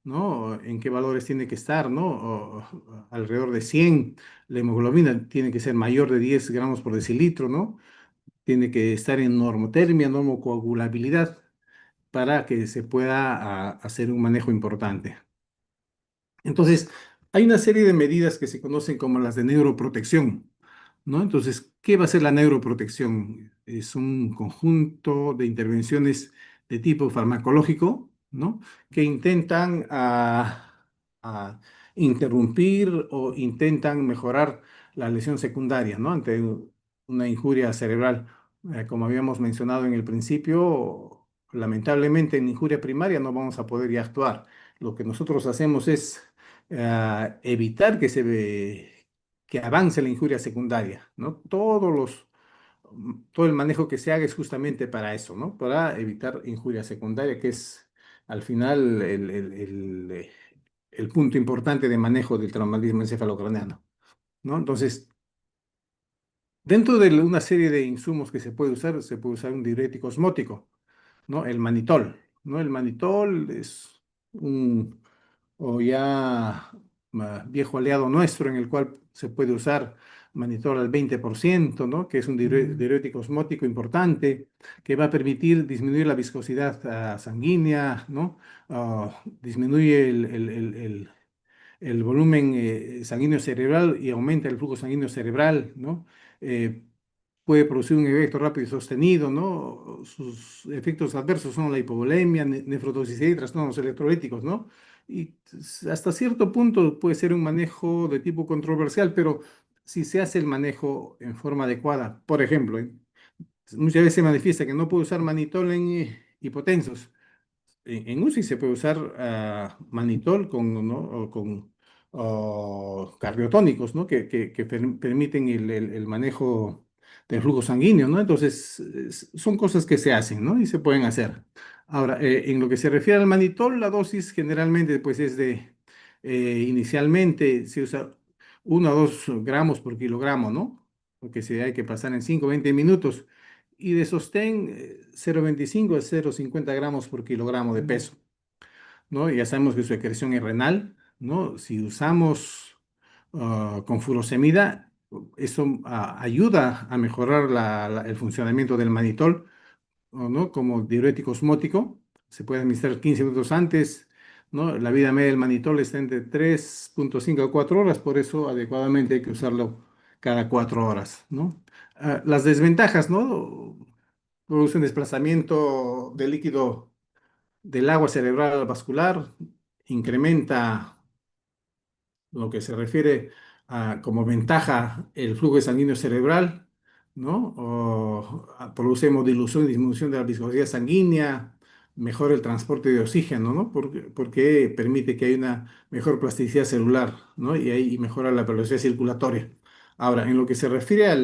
¿no? En qué valores tiene que estar, ¿no? Alrededor de 100. La hemoglobina tiene que ser mayor de 10 gramos por decilitro, ¿no? Tiene que estar en normotermia, normocoagulabilidad, para que se pueda hacer un manejo importante. Entonces, hay una serie de medidas que se conocen como las de neuroprotección, ¿no? Entonces, ¿qué va a ser la neuroprotección? Es un conjunto de intervenciones de tipo farmacológico, ¿no? Que intentan a interrumpir o intentan mejorar la lesión secundaria, ¿no? Ante una injuria cerebral. Como habíamos mencionado en el principio, lamentablemente en injuria primaria no vamos a poder ya actuar. Lo que nosotros hacemos es evitar que avance la injuria secundaria, ¿no? Todo el manejo que se haga es justamente para eso, ¿no? Para evitar injuria secundaria, que es al final el punto importante de manejo del traumatismo encefalocraneano, ¿no? Entonces, dentro de una serie de insumos que se puede usar un diurético osmótico, ¿no? El manitol, ¿no? El manitol es un o ya viejo aliado nuestro, en el cual se puede usar manitol al 20%, ¿no? Que es un diurético osmótico importante, que va a permitir disminuir la viscosidad sanguínea, ¿no? Disminuye el volumen sanguíneo cerebral y aumenta el flujo sanguíneo cerebral, ¿no? Eh, Puede producir un efecto rápido y sostenido, ¿no? Sus efectos adversos son la hipovolemia, nefrotoxicidad y trastornos electrolíticos, ¿no? Y hasta cierto punto puede ser un manejo de tipo controversial, pero si se hace el manejo en forma adecuada, por ejemplo, muchas veces se manifiesta que no puede usar manitol en hipotensos. En UCI se puede usar manitol con, ¿no? O con cardiotónicos, ¿no? Que permiten el manejo del flujo sanguíneo, ¿no? Entonces, son cosas que se hacen, ¿no? Y se pueden hacer. Ahora, en lo que se refiere al manitol, la dosis generalmente, pues, es inicialmente se usa 1 a 2 gramos por kilogramo, ¿no? Porque se hay que pasar en 5 20 minutos y de sostén 0,25 a 0,50 gramos por kilogramo de peso, ¿no? Ya sabemos que su excreción es renal, ¿no? Si usamos con furosemida, eso ayuda a mejorar el funcionamiento del manitol, ¿no? Como diurético osmótico, se puede administrar 15 minutos antes, ¿no? La vida media del manitol está entre 3,5 a 4 horas, por eso adecuadamente hay que usarlo cada 4 horas, ¿no? Las desventajas, ¿no? Produce un desplazamiento de líquido del agua cerebral al vascular, incrementa lo que se refiere a como ventaja el flujo sanguíneo cerebral, ¿no? Produce hemodilución y disminución de la viscosidad sanguínea, mejora el transporte de oxígeno, ¿no? Porque permite que haya una mejor plasticidad celular, ¿no? Y ahí mejora la velocidad circulatoria. Ahora, en lo que se refiere a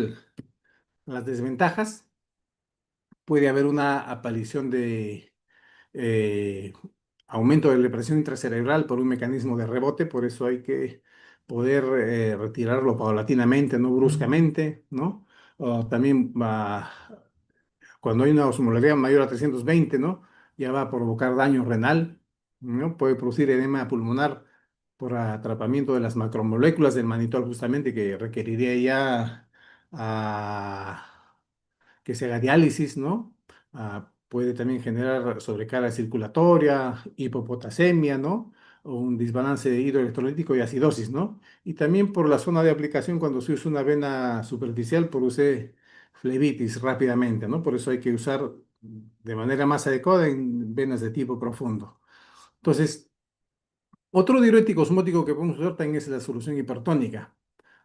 las desventajas, puede haber una aparición de eh, aumento de la presión intracerebral por un mecanismo de rebote, por eso hay que poder retirarlo paulatinamente, no bruscamente, ¿no? También cuando hay una osmolaridad mayor a 320, ¿no? Ya va a provocar daño renal, ¿no? Puede producir edema pulmonar por atrapamiento de las macromoléculas del manitol, justamente, que requeriría ya que se haga diálisis, ¿no? puede también generar sobrecarga circulatoria, hipopotasemia, ¿no? O un desbalance hidroelectrolítico y acidosis, ¿no? Y también por la zona de aplicación, cuando se usa una vena superficial, produce flebitis rápidamente, ¿no? Por eso hay que usar de manera más adecuada en venas de tipo profundo. Entonces, otro diurético osmótico que podemos usar también es la solución hipertónica,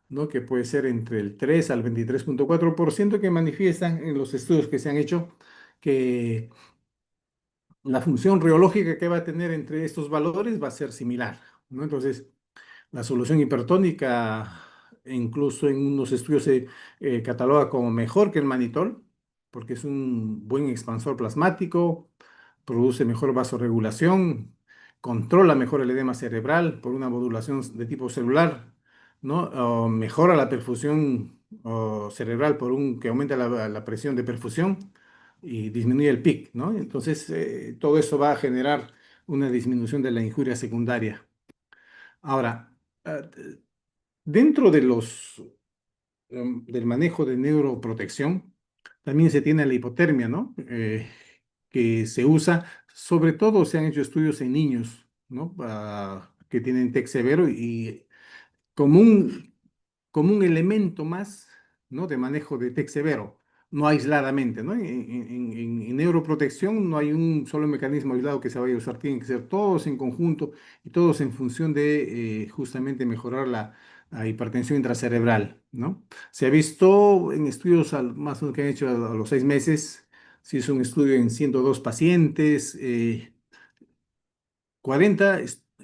¿no? Que puede ser entre el 3 al 23,4% que manifiestan en los estudios que se han hecho que la función reológica que va a tener entre estos valores va a ser similar, ¿no? Entonces, la solución hipertónica, incluso en unos estudios se cataloga como mejor que el manitol, porque es un buen expansor plasmático, produce mejor vasorregulación, controla mejor el edema cerebral por una modulación de tipo celular, ¿no? O mejora la perfusión cerebral por un que aumenta la presión de perfusión y disminuye el PIC, ¿no? Entonces, todo eso va a generar una disminución de la injuria secundaria. Ahora, dentro de del manejo de neuroprotección, también se tiene la hipotermia, ¿no? Que se usa, sobre todo se han hecho estudios en niños, ¿no? Que tienen TEC severo y como como un elemento más, ¿no? De manejo de TEC severo, no aisladamente, ¿no? En neuroprotección no hay un solo mecanismo aislado que se vaya a usar, tienen que ser todos en conjunto y todos en función de justamente mejorar la hipertensión intracerebral, ¿no? Se ha visto en estudios más o menos que han hecho a los 6 meses, se hizo un estudio en 102 pacientes, 40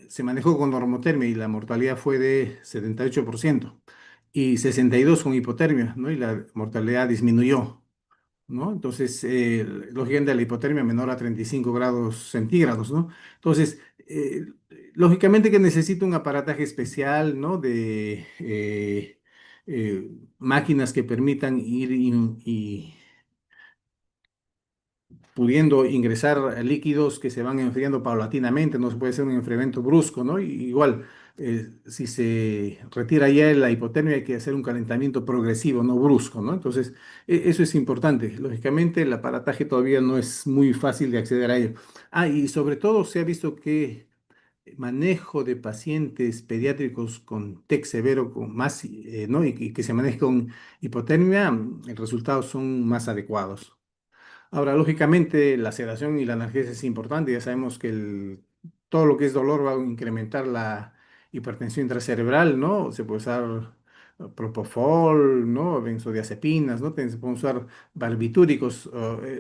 se manejó con normotermia y la mortalidad fue de 78% y 62 con hipotermia, ¿no? Y la mortalidad disminuyó, ¿no? Entonces, lógicamente la hipotermia menor a 35 grados centígrados, ¿no? Entonces, lógicamente que necesita un aparataje especial, ¿no? De máquinas que permitan ir y pudiendo ingresar líquidos que se van enfriando paulatinamente, no se puede hacer un enfriamiento brusco, ¿no? Igual, si se retira ya la hipotermia, hay que hacer un calentamiento progresivo, no brusco, ¿no? Entonces, eso es importante. Lógicamente, el aparataje todavía no es muy fácil de acceder a ello. Ah, y sobre todo se ha visto que manejo de pacientes pediátricos con TEC severo, con más, ¿no? Y que se maneje con hipotermia, los resultados son más adecuados. Ahora, lógicamente, la sedación y la analgesia es importante. Ya sabemos que todo lo que es dolor va a incrementar la hipertensión intracerebral, ¿no? Se puede usar propofol, ¿no? Benzodiazepinas, ¿no? Se pueden usar barbitúricos.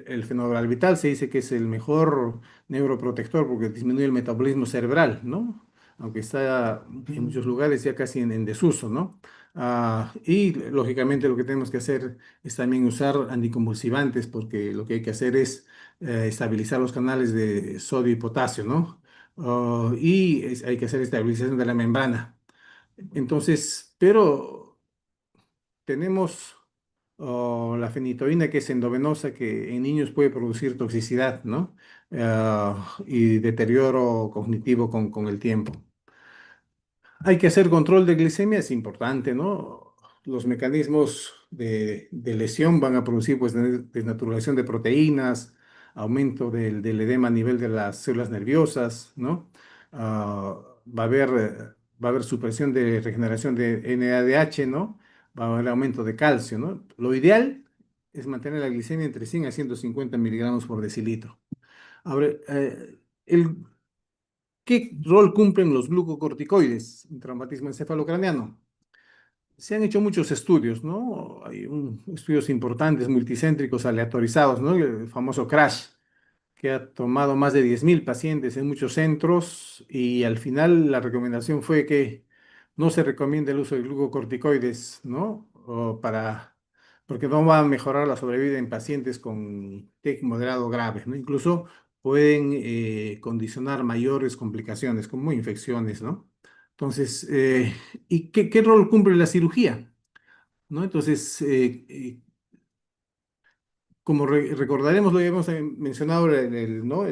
El fenobarbital se dice que es el mejor neuroprotector porque disminuye el metabolismo cerebral, ¿no? Aunque está en muchos lugares ya casi en desuso, ¿no? Y lógicamente lo que tenemos que hacer es también usar anticonvulsivantes porque lo que hay que hacer es estabilizar los canales de sodio y potasio, ¿no? Hay que hacer estabilización de la membrana. Entonces, pero tenemos la fenitoína que es endovenosa que en niños puede producir toxicidad, ¿no? Y deterioro cognitivo con el tiempo. Hay que hacer control de glicemia, es importante, ¿no? Los mecanismos de lesión van a producir pues desnaturalización de proteínas, aumento del edema a nivel de las células nerviosas, ¿no? Va a haber supresión de regeneración de NADH, ¿no? Va a haber aumento de calcio, ¿no? Lo ideal es mantener la glicemia entre 100 a 150 miligramos por decilitro. Ahora, el ¿qué rol cumplen los glucocorticoides en traumatismo encefalocraneano? Se han hecho muchos estudios, ¿no? Hay estudios importantes, multicéntricos, aleatorizados, ¿no? El famoso CRASH, que ha tomado más de 10.000 pacientes en muchos centros y al final la recomendación fue que no se recomienda el uso de glucocorticoides, ¿no? Porque no va a mejorar la sobrevida en pacientes con TEC moderado grave, ¿no? Incluso pueden condicionar mayores complicaciones como infecciones, ¿no? Entonces, ¿y qué rol cumple la cirugía? ¿No? Entonces, como recordaremos, lo habíamos mencionado ¿no?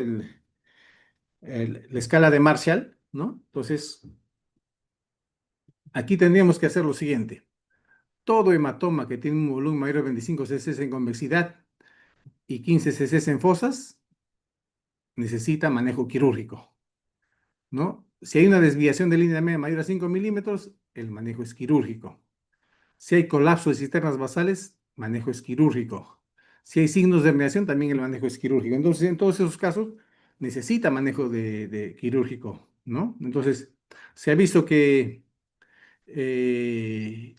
La escala de Marshall, ¿no? Entonces, aquí tendríamos que hacer lo siguiente. Todo hematoma que tiene un volumen mayor de 25 cc en convexidad y 15 cc en fosas, necesita manejo quirúrgico, ¿no? Si hay una desviación de línea media mayor a 5 milímetros, el manejo es quirúrgico. Si hay colapso de cisternas basales, manejo es quirúrgico. Si hay signos de herniación, también el manejo es quirúrgico. Entonces, en todos esos casos, necesita manejo de quirúrgico, ¿no? Entonces, se ha visto que eh,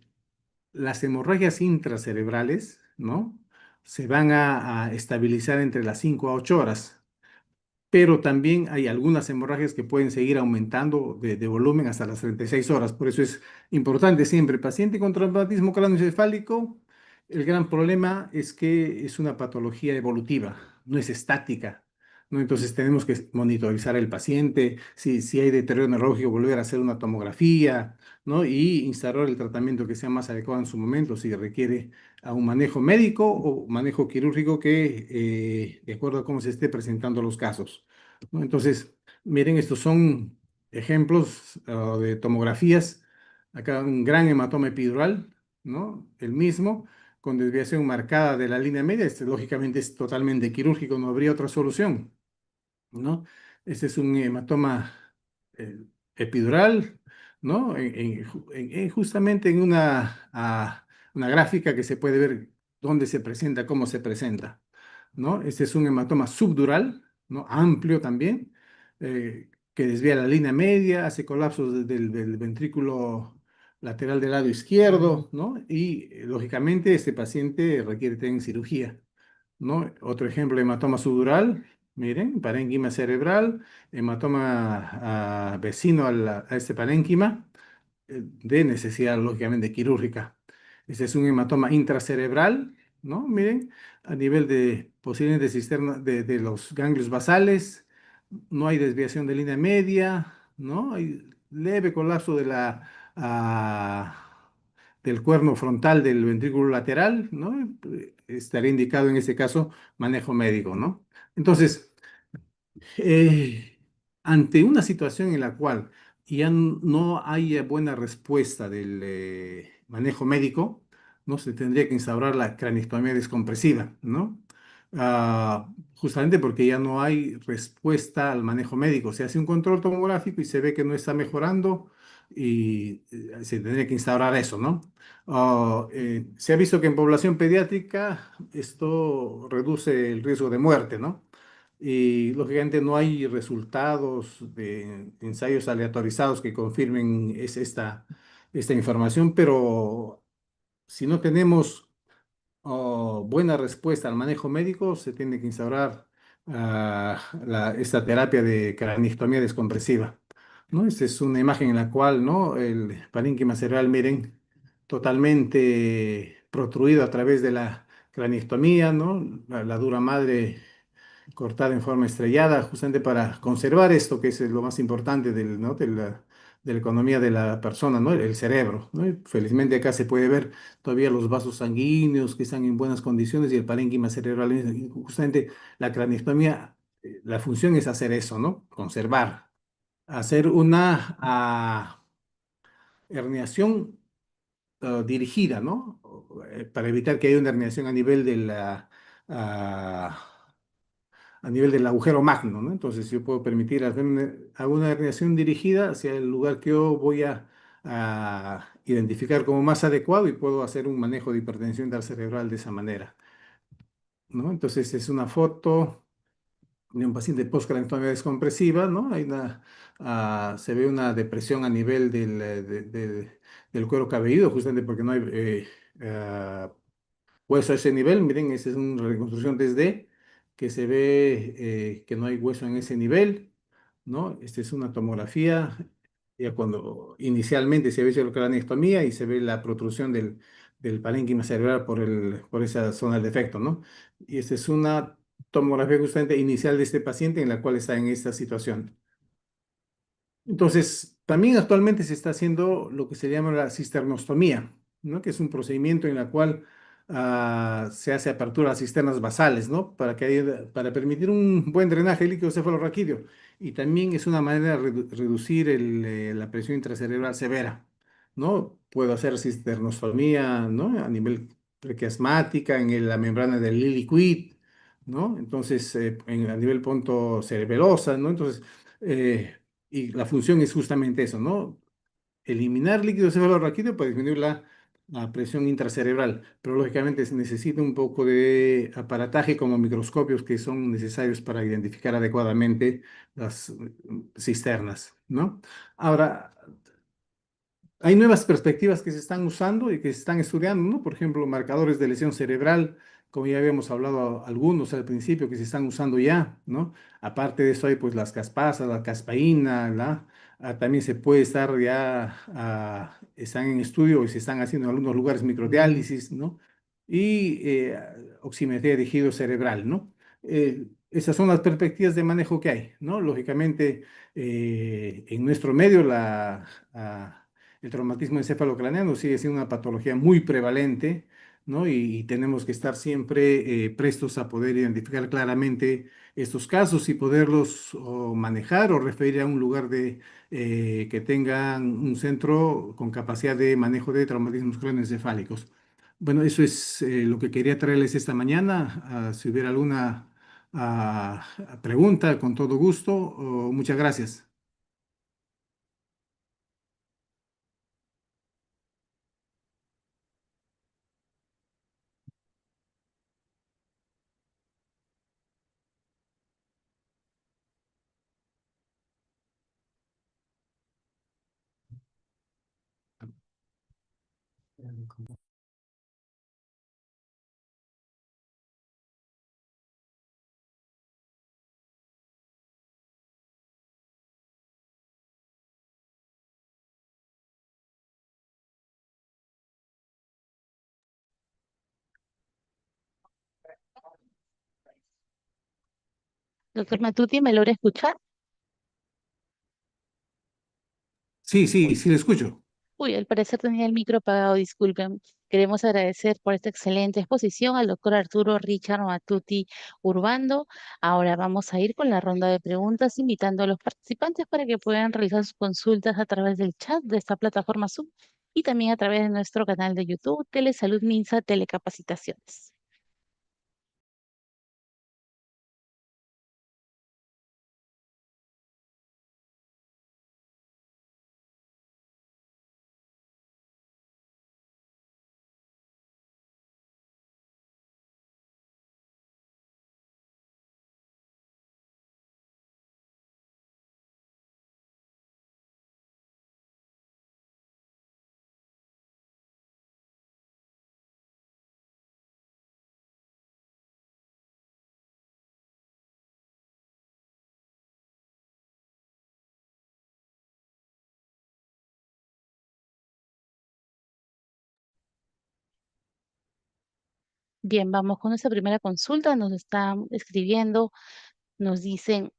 las hemorragias intracerebrales, ¿no? Se van a estabilizar entre las 5 a 8 horas, pero también hay algunas hemorragias que pueden seguir aumentando de volumen hasta las 36 horas. Por eso es importante siempre, paciente con traumatismo craneoencefálico, el gran problema es que es una patología evolutiva, no es estática, ¿no? Entonces tenemos que monitorizar al paciente, si hay deterioro neurológico, volver a hacer una tomografía, ¿no? Y instaurar el tratamiento que sea más adecuado en su momento, si requiere a un manejo médico o manejo quirúrgico que, de acuerdo a cómo se esté presentando los casos, ¿no? Entonces, miren, estos son ejemplos de tomografías. Acá un gran hematoma epidural, ¿no? El mismo, con desviación marcada de la línea media. Este, lógicamente, es totalmente quirúrgico, no habría otra solución, ¿no? Este es un hematoma eh, epidural, ¿no? Justamente en una gráfica que se puede ver dónde se presenta, cómo se presenta, ¿no? Este es un hematoma subdural, ¿no? Amplio también, que desvía la línea media, hace colapsos del ventrículo lateral del lado izquierdo, ¿no? Y lógicamente este paciente requiere tener cirugía, ¿no? Otro ejemplo, hematoma subdural, miren, parénquima cerebral, hematoma vecino a este parénquima, de necesidad, lógicamente, quirúrgica. Este es un hematoma intracerebral, ¿no? Miren, a nivel de posiblemente cisterna de los ganglios basales, no hay desviación de línea media, ¿no? Hay leve colapso del cuerno frontal del ventrículo lateral, ¿no? Estaría indicado en este caso manejo médico, ¿no? Entonces, eh, ante una situación en la cual ya no hay buena respuesta del manejo médico, ¿no? Se tendría que instaurar la craniotomía descompresiva, ¿no? Justamente porque ya no hay respuesta al manejo médico. Se hace un control tomográfico y se ve que no está mejorando y se tendría que instaurar eso, ¿no? Se ha visto que en población pediátrica esto reduce el riesgo de muerte, ¿no? Y lógicamente no hay resultados de ensayos aleatorizados que confirmen esta información, pero si no tenemos buena respuesta al manejo médico, se tiene que instaurar esta terapia de craniotomía descompresiva, ¿no? Esta es una imagen en la cual, ¿no? El parénquima cerebral, miren, totalmente protruido a través de la craniotomía, ¿no? La dura madre cortada en forma estrellada, justamente para conservar esto que es lo más importante ¿no? de la economía de la persona, ¿no? El cerebro, ¿no? Y felizmente acá se puede ver todavía los vasos sanguíneos que están en buenas condiciones y el parénquima cerebral. Y justamente la craniotomía, la función es hacer eso, ¿no? Conservar, hacer una herniación dirigida, ¿no? Para evitar que haya una herniación ah, a nivel del agujero magno, ¿no? Entonces yo puedo permitir hacer una herniación dirigida hacia el lugar que yo voy a identificar como más adecuado y puedo hacer un manejo de hipertensión cerebral de esa manera, ¿no? Entonces es una foto de un paciente postcraneotomía descompresiva, ¿no? Se ve una depresión a nivel del cuero cabelludo, justamente porque no hay hueso a ese nivel. Miren, esa es una reconstrucción 3D que se ve que no hay hueso en ese nivel, ¿no? Esta es una tomografía, ya cuando inicialmente se ve la craneostomía y se ve la protrusión del parénquima cerebral por esa zona del defecto, ¿no? Y esta es una tomografía justamente inicial de este paciente en la cual está en esta situación. Entonces, también actualmente se está haciendo lo que se llama la cisternostomía, ¿no? Que es un procedimiento en el cual se hace apertura a cisternas basales, ¿no? Para permitir un buen drenaje líquido cefalorraquídeo. Y también es una manera de reducir la presión intracerebral severa, ¿no? Puedo hacer cisternostomía, ¿no? A nivel prequiasmática, la membrana del iliquid, ¿no? Entonces, a nivel punto cerebelosa, ¿no? Entonces, eh, y la función es justamente eso, ¿no? Eliminar líquido cefalorraquídeo para disminuir la presión intracerebral, pero lógicamente se necesita un poco de aparataje como microscopios que son necesarios para identificar adecuadamente las cisternas, ¿no? Ahora, hay nuevas perspectivas que se están usando y que se están estudiando, ¿no? Por ejemplo, marcadores de lesión cerebral, como ya habíamos hablado algunos al principio, que se están usando ya, ¿no? Aparte de eso hay pues las caspasas, la caspaína, también se puede estar ya, están en estudio y se están haciendo en algunos lugares microdiálisis, ¿no? Y oximetría de tejido cerebral, ¿no? Esas son las perspectivas de manejo que hay, ¿no? Lógicamente, en nuestro medio el traumatismo encefalocraneano sigue siendo una patología muy prevalente, ¿no? Y tenemos que estar siempre prestos a poder identificar claramente estos casos y poderlos o manejar o referir a un lugar que tengan un centro con capacidad de manejo de traumatismos craneoencefálicos. Bueno, eso es lo que quería traerles esta mañana. Si hubiera alguna pregunta, con todo gusto. Muchas gracias. Doctor Matuti, ¿me logra escuchar? Sí, sí, sí, le escucho. Uy, al parecer tenía el micro apagado, disculpen. Queremos agradecer por esta excelente exposición al doctor Arturo Richard Matuti Urbando. Ahora vamos a ir con la ronda de preguntas, invitando a los participantes para que puedan realizar sus consultas a través del chat de esta plataforma Zoom y también a través de nuestro canal de YouTube, Telesalud Minsa Telecapacitaciones. Bien, vamos con nuestra primera consulta. Nos están escribiendo, nos dicen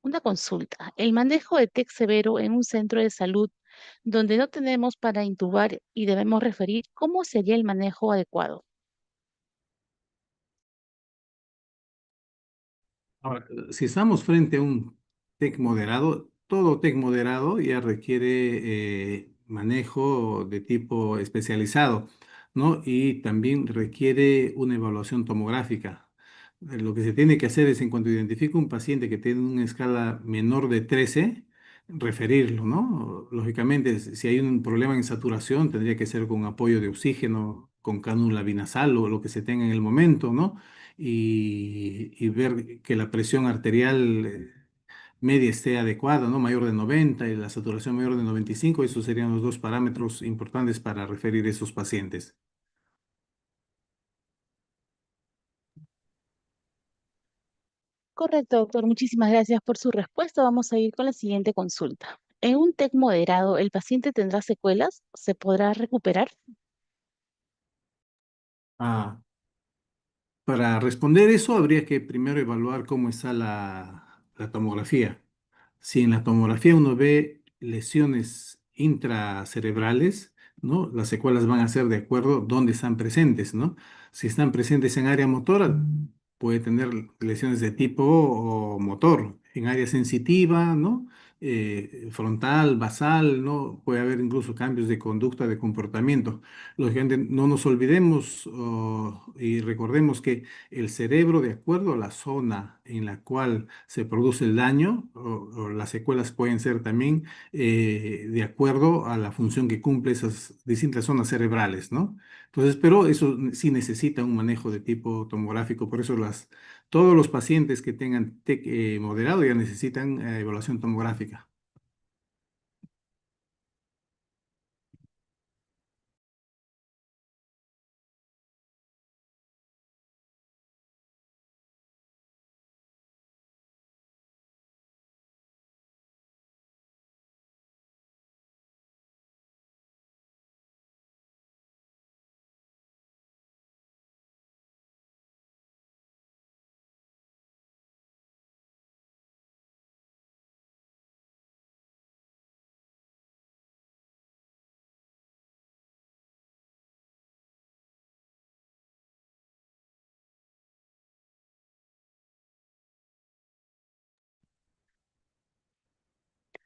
una consulta. El manejo de TEC severo en un centro de salud donde no tenemos para intubar y debemos referir, ¿cómo sería el manejo adecuado? Ahora, si estamos frente a un TEC moderado, todo TEC moderado ya requiere manejo de tipo especializado, ¿no? Y también requiere una evaluación tomográfica. Lo que se tiene que hacer es, en cuanto identifica un paciente que tiene una escala menor de 13, referirlo, ¿no? Lógicamente, si hay un problema en saturación, tendría que ser con apoyo de oxígeno, con cánula binasal o lo que se tenga en el momento, ¿no? Y ver que la presión arterial media esté adecuada, ¿no? Mayor de 90 y la saturación mayor de 95. Esos serían los dos parámetros importantes para referir esos pacientes. Correcto, doctor. Muchísimas gracias por su respuesta. Vamos a ir con la siguiente consulta. En un TEC moderado, ¿el paciente tendrá secuelas? ¿Se podrá recuperar? Ah, para responder eso, habría que primero evaluar cómo está la tomografía. Si en la tomografía uno ve lesiones intracerebrales, ¿no? Las secuelas van a ser de acuerdo dónde están presentes, ¿no? Si están presentes en área motora, puede tener lesiones de tipo o motor. En área sensitiva, ¿no? frontal, basal, ¿no? Puede haber incluso cambios de conducta, de comportamiento. Lógicamente, no nos olvidemos y recordemos que el cerebro, de acuerdo a la zona en la cual se produce el daño, o las secuelas pueden ser también de acuerdo a la función que cumple esas distintas zonas cerebrales, ¿no? Entonces, pero eso sí necesita un manejo de tipo tomográfico, por eso todos los pacientes que tengan TEC moderado ya necesitan evaluación tomográfica.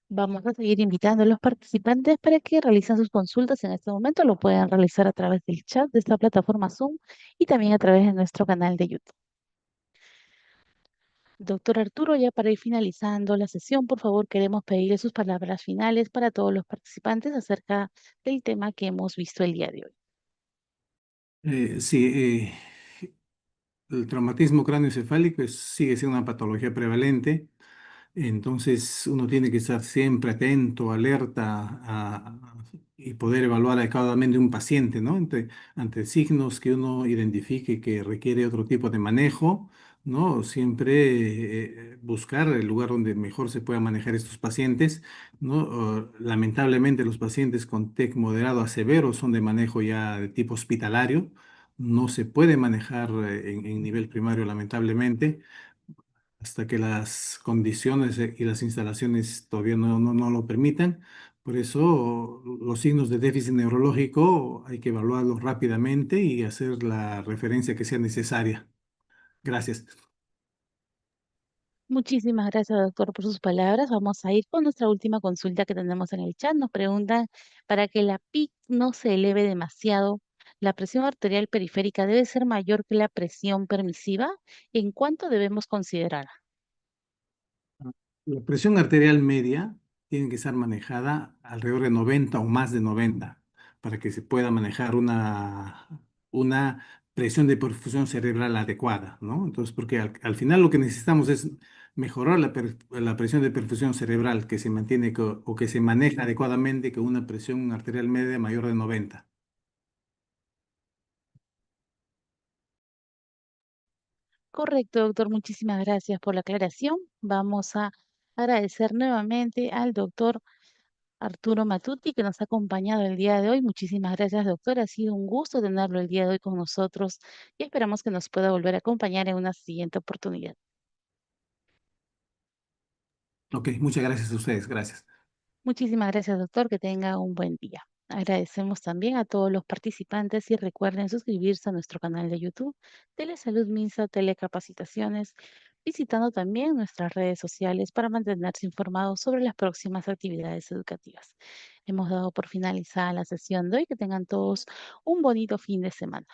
Vamos a seguir invitando a los participantes para que realicen sus consultas en este momento. Lo pueden realizar a través del chat de esta plataforma Zoom y también a través de nuestro canal de YouTube. Doctor Arturo, ya para ir finalizando la sesión, por favor, queremos pedirle sus palabras finales para todos los participantes acerca del tema que hemos visto el día de hoy. Sí, el traumatismo cráneoencefálico sigue siendo una patología prevalente. Entonces uno tiene que estar siempre atento, alerta y poder evaluar adecuadamente un paciente, ¿no? Ante signos que uno identifique que requiere otro tipo de manejo, ¿no? Siempre buscar el lugar donde mejor se pueda manejar estos pacientes, ¿no? Lamentablemente los pacientes con TEC moderado a severo son de manejo ya de tipo hospitalario, no se puede manejar en nivel primario lamentablemente hasta que las condiciones y las instalaciones todavía no lo permitan. Por eso los signos de déficit neurológico hay que evaluarlos rápidamente y hacer la referencia que sea necesaria. Gracias. Muchísimas gracias, doctor, por sus palabras. Vamos a ir con nuestra última consulta que tenemos en el chat. Nos preguntan, para que la PIC no se eleve demasiado, ¿la presión arterial periférica debe ser mayor que la presión permisiva? ¿En cuánto debemos considerar? La presión arterial media tiene que estar manejada alrededor de 90 o más de 90 para que se pueda manejar una presión de perfusión cerebral adecuada, ¿no? Entonces, porque al final lo que necesitamos es mejorar la presión de perfusión cerebral que se mantiene o que se maneja adecuadamente con una presión arterial media mayor de 90. Correcto, doctor. Muchísimas gracias por la aclaración. Vamos a agradecer nuevamente al doctor Arturo Matuti, que nos ha acompañado el día de hoy. Muchísimas gracias, doctor. Ha sido un gusto tenerlo el día de hoy con nosotros y esperamos que nos pueda volver a acompañar en una siguiente oportunidad. Ok, muchas gracias a ustedes. Gracias. Muchísimas gracias, doctor. Que tenga un buen día. Agradecemos también a todos los participantes y recuerden suscribirse a nuestro canal de YouTube, Telesalud Minsa Telecapacitaciones, visitando también nuestras redes sociales para mantenerse informados sobre las próximas actividades educativas. Hemos dado por finalizada la sesión de hoy. Que tengan todos un bonito fin de semana.